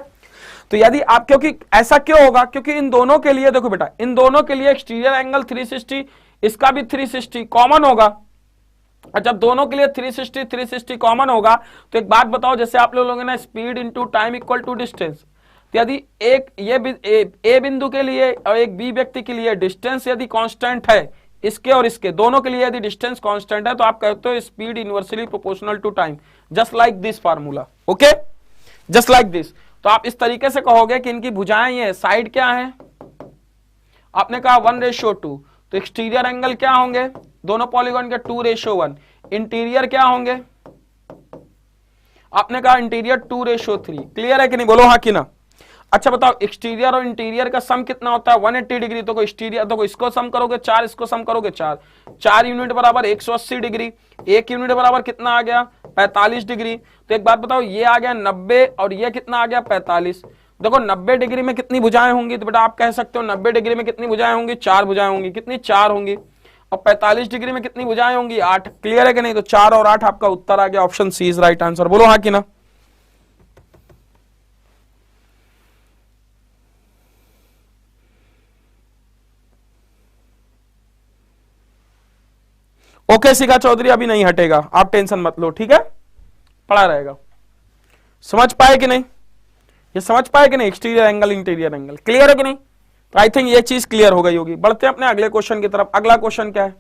तो यदि आप, क्योंकि ऐसा क्यों होगा, क्योंकि इन दोनों के लिए देखो बेटा, इन दोनों के लिए एक्सटीरियर एंगल 360, इसका भी 360 कॉमन होगा। और जब दोनों के लिए 360 कॉमन होगा तो एक बात बताओ, जैसे आप लोगों ने speed into time equal to distance, तो यदि एक ये ए बिंदु के लिए और एक बी व्यक्ति के लिए डिस्टेंस यदि कांस्टेंट है, इसके और इसके दोनों के लिए यदि डिस्टेंस कांस्टेंट है, तो आप कहते हो speed inversely proportional to time, just like this formula. Okay, just like this. तो आप इस तरीके से कहोगे कि इनकी भुजाएं ये साइड क्या है, आपने कहा 1:2, तो एक्सटीरियर एंगल क्या होंगे दोनों पॉलीगॉन के, 2:1। इंटीरियर क्या होंगे, आपने कहा इंटीरियर 2:3। क्लियर है कि नहीं, बोलो हाँ कि ना? अच्छा बताओ, एक्सटीरियर और इंटीरियर का सम कितना होता है, 180 डिग्री। तो एक्सटीरियर, तो इसको सम करोगे 4, इसको सम करोगे 4, 4 यूनिट बराबर 180 डिग्री, 1 यूनिट बराबर कितना आ गया, 45 डिग्री। तो एक बात बताओ, ये आ गया 90 और ये कितना आ गया, 45। देखो 90 डिग्री में कितनी भुजाएं होंगी, तो बेटा आप कह सकते हो 90 डिग्री में कितनी भुजाएं होंगी, 4 भुजाएं होंगी। कितनी, 4 होंगी। और 45 डिग्री में कितनी भुजाएं होंगी, 8। क्लियर है कि नहीं? तो 4 और 8 आपका उत्तर आ गया, option C is right answer. बोलो हाँ कि ना? ओके शिखा चौधरी, अभी नहीं हटेगा, आप टेंशन मत लो, ठीक है? पड़ा रहेगा। समझ पाए कि नहीं? ये समझ पाए कि नहीं, exterior angle interior angle. Clear है कि नहीं? तो आई थिंक ये चीज क्लियर हो गई होगी। बढ़ते हैं अपने अगले क्वेश्चन की तरफ। अगला क्वेश्चन क्या है,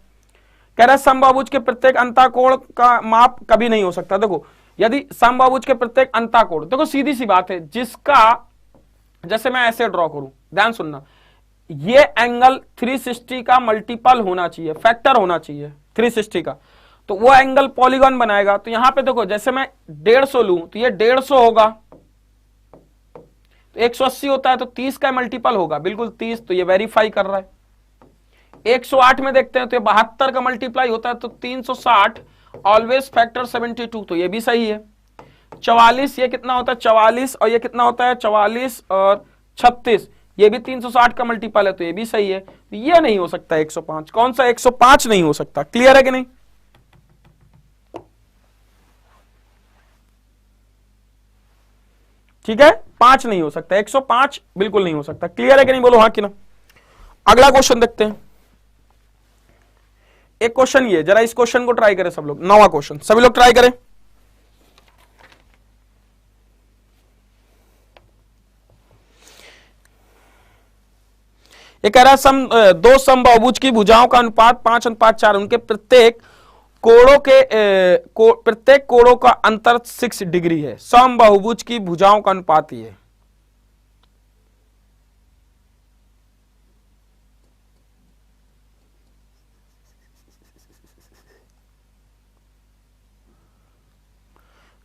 कह रहा है समबाहुभुज के प्रत्येक अंतःकोण का माप कभी नहीं हो सकता। देखो यदि समबाहुभुज के प्रत्येक अंतःकोण, देखो सीधी सी बात है, जिसका, जैसे मैं ऐसे ड्रॉ करूं, ध्यान सुनना, ये एंगल 360 का मल्टीपल होना चाहिए, फैक्टर होना चाहिए 360 का, तो वो एंगल पॉलीगॉन बनाएगा। तो यहां पे देखो, जैसे मैं 150 लूं तो ये 150 होगा, तो 180 होता है तो 30 का मल्टीपल होगा, बिल्कुल 30, तो ये वेरीफाई कर रहा है। 108 में देखते हैं तो ये 72 का मल्टीप्लाई होता है, तो 360 ऑलवेज फैक्टर 72, तो ये भी सही है। 44 ये कितना होता है, 44, और ये कितना होता है, 44 और 36, ये भी 360 का मल्टीपल है, तो ये भी सही है। तो ये नहीं हो सकता 105, कौन सा 105 नहीं हो सकता। क्लियर है कि नहीं? ठीक है, 5 नहीं हो सकता, 105 बिल्कुल नहीं हो सकता। क्लियर है कि नहीं, बोलो हाँ कि ना? अगला क्वेश्चन देखते हैं। एक क्वेश्चन ये, जरा इस क्वेश्चन को ट्राई करें सब लोग, 9वां क्वेश्चन, सभी लोग ट्राई करें। ये कह रहा है दो समबाहुभुज की भुजाओं का अनुपात 5:4, उनके प्रत्येक कोणों के प्रत्येक कोणों का अंतर 6 डिग्री है। समबाहुभुज की भुजाओं का अनुपात ये है।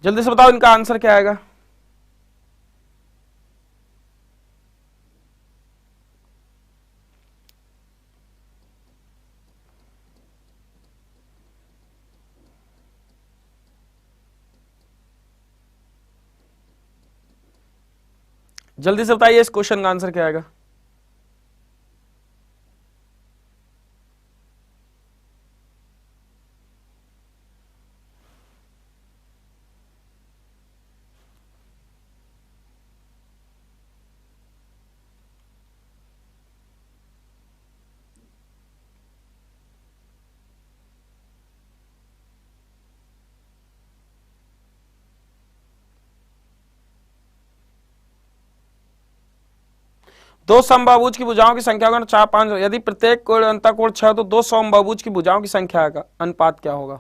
जल्दी से बताओ इनका आंसर क्या आएगा। जल्दी से बताइए इस क्वेश्चन का आंसर क्या आएगा। दो समबाहुभुज की भुजाओं की संख्या का 4, 5, यदि प्रत्येक कोण अंतःकोण 6 तो दो समबाहुभुज की भुजाओं की संख्या का अनुपात क्या होगा।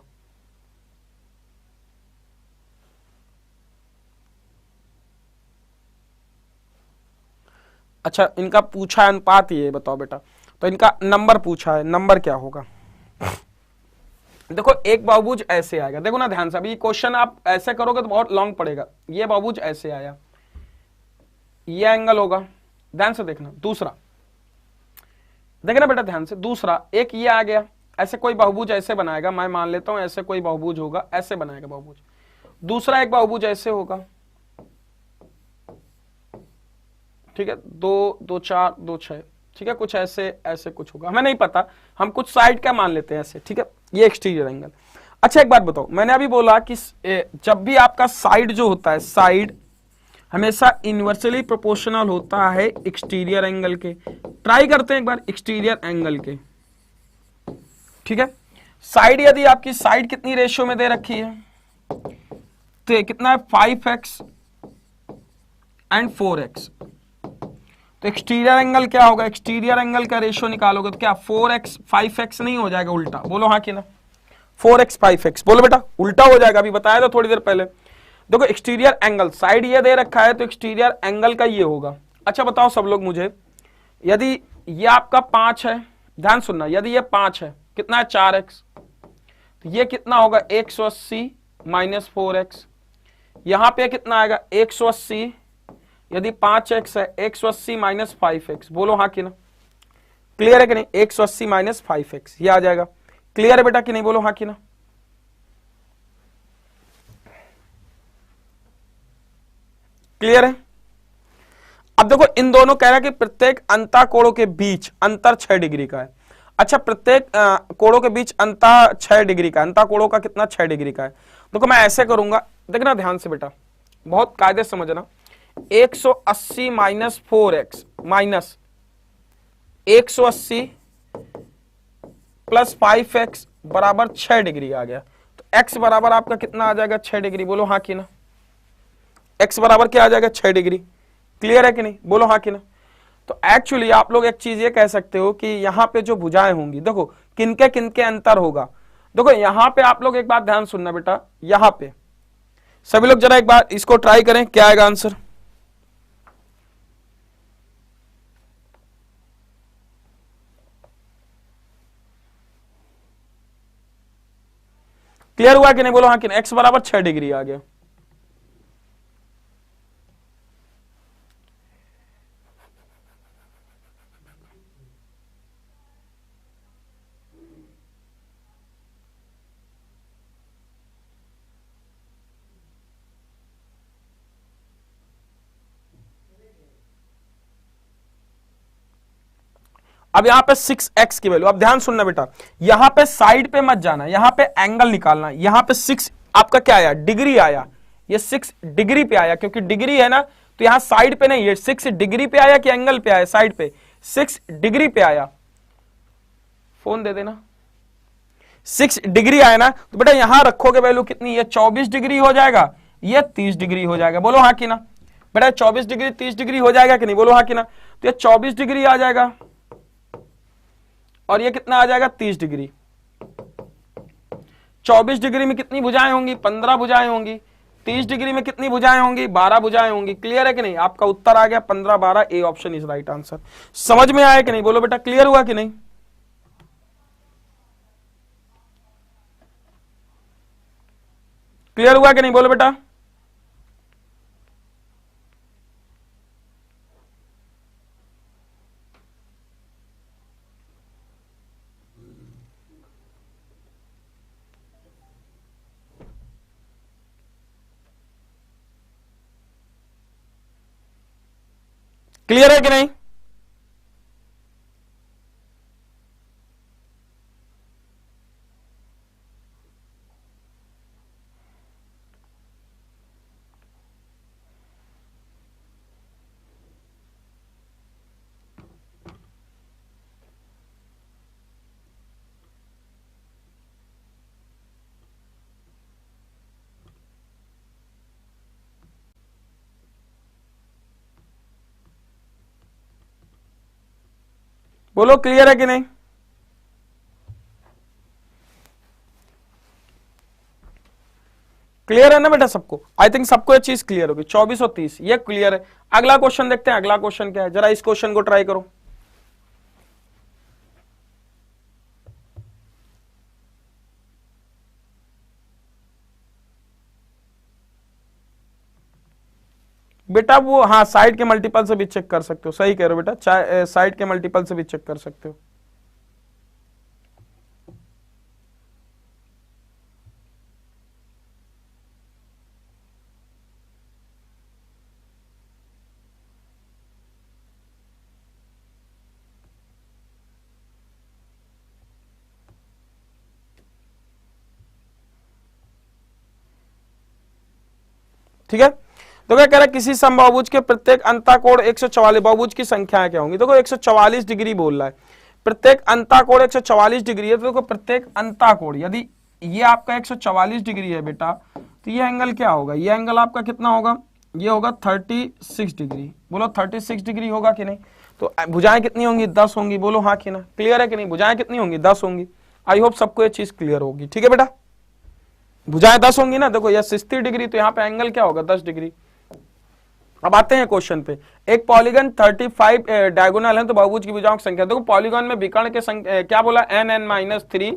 अच्छा इनका पूछा है अनुपात, ये बताओ बेटा, तो इनका नंबर पूछा है, नंबर क्या होगा। देखो एक बहुभुज ऐसे आएगा, देखो ना ध्यान से, अभी क्वेश्चन आप ऐसे करोगे तो बहुत लॉन्ग पड़ेगा। ये बहुभुज ऐसे आया, ये एंगल होगा, ध्यान से देखना। दूसरा देखना बेटा ध्यान से, दूसरा एक ये आ गया, ऐसे कोई बहुभुज ऐसे बनाएगा, मैं मान लेता हूं ऐसे कोई बहुभुज होगा, ऐसे बनाएगा बहुभुज। दूसरा एक बहुभुज ऐसे होगा, ठीक है, 2 2 4 2 6, ठीक है, कुछ ऐसे ऐसे कुछ होगा, हमें नहीं पता, हम कुछ साइड का मान लेते हैं ऐसे, ठीक है, ये एक्सटीरियर एंगल। अच्छा एक बात बताओ, मैंने अभी बोला कि जब भी आपका साइड जो होता है, साइड हमेशा इनवर्सली प्रोपोर्शनल होता है एक्सटीरियर एंगल के। ट्राई करते हैं एक बार एक्सटीरियर एंगल के, ठीक है। साइड यदि आपकी साइड कितनी रेशियो में दे रखी है, तो कितना है 5x एंड 4x, तो एक्सटीरियर एंगल क्या होगा, एक्सटीरियर एंगल का रेशियो निकालोगे तो क्या 4x 5x नहीं हो जाएगा उल्टा, बोलो हाँ कि ना, 4x 5x, बोलो बेटा उल्टा हो जाएगा, अभी बताया था थोड़ी देर पहले। देखो एक्सटीरियर एंगल, साइड ये दे रखा है तो एक्सटीरियर एंगल का ये होगा। अच्छा बताओ सब लोग मुझे, यदि ये आपका 5 है, ध्यान सुनना, यदि ये 5 है, कितना है 4x, तो ये कितना होगा 180 माइनस 4x, यहां पे कितना आएगा 180, यदि 5x है 180 माइनस 5x, बोलो हाँ कि ना, क्लियर है कि नहीं, 180 माइनस 5x ये आ जाएगा, क्लियर है बेटा कि नहीं, बोलो हाँ कि ना। क्लियर है। अब देखो इन दोनों कह रहा है कि प्रत्येक अंतःकोणों के बीच अंतर 6 डिग्री का है। अच्छा प्रत्येक कोणों के बीच अंतर 6 डिग्री का, अंतःकोणों का कितना 6 डिग्री का है। देखो मैं ऐसे करूंगा, देखना ध्यान से बेटा, बहुत कायदे से समझना, 180 minus 4x minus 180 plus 5x बराबर 6 डिग्री आ गया, तो x बराबर आपका कितना आ जाएगा 6 डिग्री, बोलो हाँ कि ना, x बराबर क्या आ जाएगा 6 डिग्री, क्लियर है कि नहीं, बोलो हाँ कि ना। तो एक्चुअली आप लोग एक चीज ये कह सकते हो कि यहां पे जो भुजाएं होंगी, देखो किनके अंतर होगा। देखो यहां पे आप लोग एक बात ध्यान सुनना बेटा, यहां पे सभी लोग जरा एक बार इसको ट्राई करें, क्या आएगा आंसर, क्लियर हुआ कि नहीं, बोलो हाँ कि नहीं, x बराबर 6 डिग्री आ गया। अब यहां पे 6x की वैल्यू, अब ध्यान सुनना बेटा, यहां पे साइड पे मत जाना, यहां पे एंगल निकालना, यहां पे 6 आपका क्या आया, डिग्री आया, ये 6 डिग्री पे आया, क्योंकि डिग्री है ना, तो यहां साइड पे नहीं, ये 6 डिग्री पे आया कि एंगल पे आया, साइड पे 6 डिग्री पे आया, फोन दे देना, 6 डिग्री आया ना, तो बेटा यहां रखोगे वैल्यू कितनी, ये 24 डिग्री हो जाएगा, ये 30 डिग्री हो जाएगा, बोलो हाँ कि ना, बेटा 24 डिग्री 30 डिग्री हो जाएगा कि नहीं, बोलो हाँ कि ना, तो ये 24 डिग्री आ जाएगा और ये कितना आ जाएगा 30 डिग्री। 24 डिग्री में कितनी भुजाएं होंगी, 15 भुजाएं होंगी। 30 डिग्री में कितनी भुजाएं होंगी, 12 भुजाएं होंगी। क्लियर है कि नहीं, आपका उत्तर आ गया 15 12, A option is right answer. समझ में आया कि नहीं, बोलो बेटा क्लियर हुआ कि नहीं, क्लियर हुआ कि नहीं, बोलो बेटा। क्लियर है कि नहीं, बोलो क्लियर है कि नहीं। क्लियर है ना बेटा सबको, आई थिंक सबको ये चीज क्लियर होगी, 24 और 30 ये क्लियर है। अगला क्वेश्चन देखते हैं, अगला क्वेश्चन क्या है, जरा इस क्वेश्चन को ट्राई करो। बेटा वो हाँ साइड के मल्टीपल से भी चेक कर सकते हो, सही कह रहे हो बेटा, साइड के मल्टीपल से भी चेक कर सकते हो। ठीक है, तो क्या कह रहा है, किसी समबाहुभुज के प्रत्येक अंताकोण 144, बहुभुज की संख्याएं क्या होंगी, देखो 144 डिग्री बोल रहा है, प्रत्येक अंताकोण 144 डिग्री है, तो देखो प्रत्येक अंताकोण यदि ये आपका 144 डिग्री है बेटा, तो ये एंगल क्या होगा, ये एंगल आपका कितना होगा, ये होगा 36 डिग्री। बोलो 36 डिग्री होगा कि नहीं, तो भुजाएं कितनी होंगी, 10 होंगी। बोलो हाँ कि ना, क्लियर है कि नहीं, भुजाएं कितनी होंगी, 10 होंगी। आई होप सबको ये चीज क्लियर होगी। ठीक है बेटा, भुजाएं 10 होंगी ना, देखो ये 60 डिग्री, तो यहाँ पे एंगल क्या होगा, 10 डिग्री। अब आते हैं क्वेश्चन पे, एक पॉलीगन 35 डायगोनल है, तो बहुभुज की भुजाओं की संख्या, देखो पॉलीगन में विकर्ण के संख्या क्या बोला, n(n-3)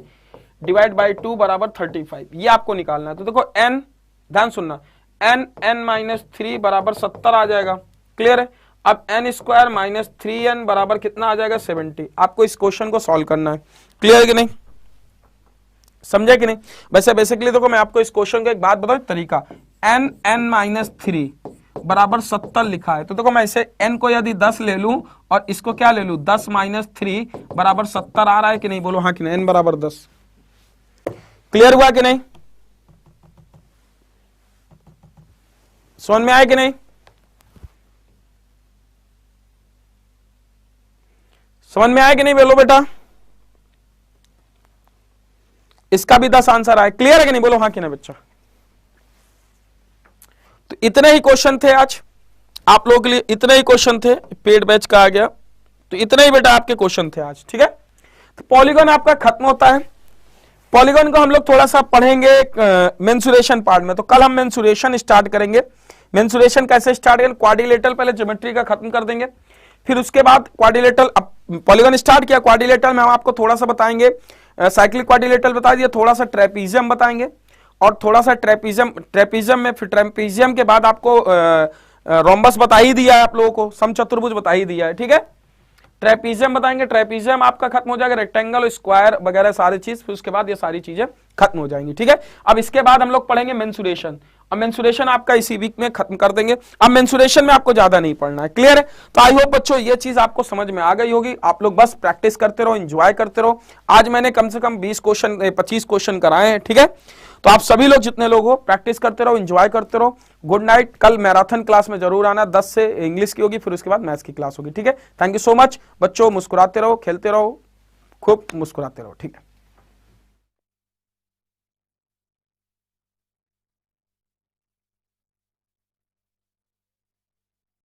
डिवाइड बाई 2 बराबर 35, ये आपको निकालना है। तो देखो n, ध्यान सुनना, n(n-3) बराबर 70 आ जाएगा, क्लियर है। अब n² - 3n बराबर कितना आ जाएगा, 70। आपको इस क्वेश्चन को सॉल्व करना है, क्लियर है कि नहीं, समझे कि नहीं। वैसे बेसिकली देखो मैं आपको इस क्वेश्चन का एक बात बताऊं, तरीका, n(n-3) बराबर 70 लिखा है, तो देखो मैं इसे n को यदि 10 ले लूं और इसको क्या ले लूं, 10 - 3 बराबर 70 आ रहा है कि नहीं, बोलो हाँ कि नहीं, n बराबर 10। क्लियर हुआ कि नहीं, समझ में आया कि नहीं, समझ में आया कि नहीं, बोलो बेटा, इसका भी 10 आंसर आए, क्लियर है कि नहीं, बोलो हाँ कि नहीं बच्चा। तो इतने ही क्वेश्चन थे आज आप लोगों के लिए, इतने ही क्वेश्चन थे, पेड बैच का आ गया, तो इतने ही बेटा आपके क्वेश्चन थे आज। ठीक है, तो पॉलीगन आपका खत्म होता है। पॉलीगन को हम लोग थोड़ा सा पढ़ेंगे मेंसुरेशन पार्ट में, तो कल हम मेंसुरेशन स्टार्ट करेंगे। मेंसुरेशन कैसे स्टार्ट करेंगे, क्वाड्रिलेटरल पहले ज्योमेट्री का खत्म कर देंगे, फिर उसके बाद क्वाड्रिलेटरल, पॉलीगन स्टार्ट किया, क्वाड्रिलेटरल में हम आपको थोड़ा सा बताएंगे, साइक्लिक क्वाड्रिलेटरल बता दिया, थोड़ा सा ट्रेपीजियम बताएंगे, और थोड़ा सा ट्रेपीजियम में, फिर ट्रेपीजियम के बाद आपको रोम्बस बता ही दिया है आप लोगों को, समचतुर्भुज बता ही दिया है। ठीक है, ट्रेपीजियम बताएंगे, ट्रेपीजियम आपका खत्म हो जाएगा, रेक्टेंगल, स्क्वायर वगैरह सारी चीज, फिर उसके बाद ये सारी चीजें खत्म हो जाएंगी। ठीक है, अब इसके बाद हम लोग पढ़ेंगे मेंसुरेशन, अब मेंसुरेशन आपका इसी वीक में खत्म कर देंगे। अब मेंसुरेशन में आपको ज्यादा नहीं पढ़ना है, क्लियर है। तो आई होप बच्चों ये चीज आपको समझ में आ गई होगी, आप लोग बस प्रैक्टिस करते रहो, एंजॉय करते रहो। आज मैंने कम से कम 20 क्वेश्चन 25 क्वेश्चन कराए हैं। ठीक है, तो आप सभी लोग जितने लोग हो प्रैक्टिस करते रहो, एंजॉय करते रहो। गुड नाइट, कल मैराथन क्लास में जरूर आना, 10 से इंग्लिश की होगी, फिर उसके बाद मैथ्स की क्लास होगी। ठीक है, थैंक यू सो मच बच्चों, मुस्कुराते रहो, खेलते रहो, खूब मुस्कुराते रहो। ठीक है।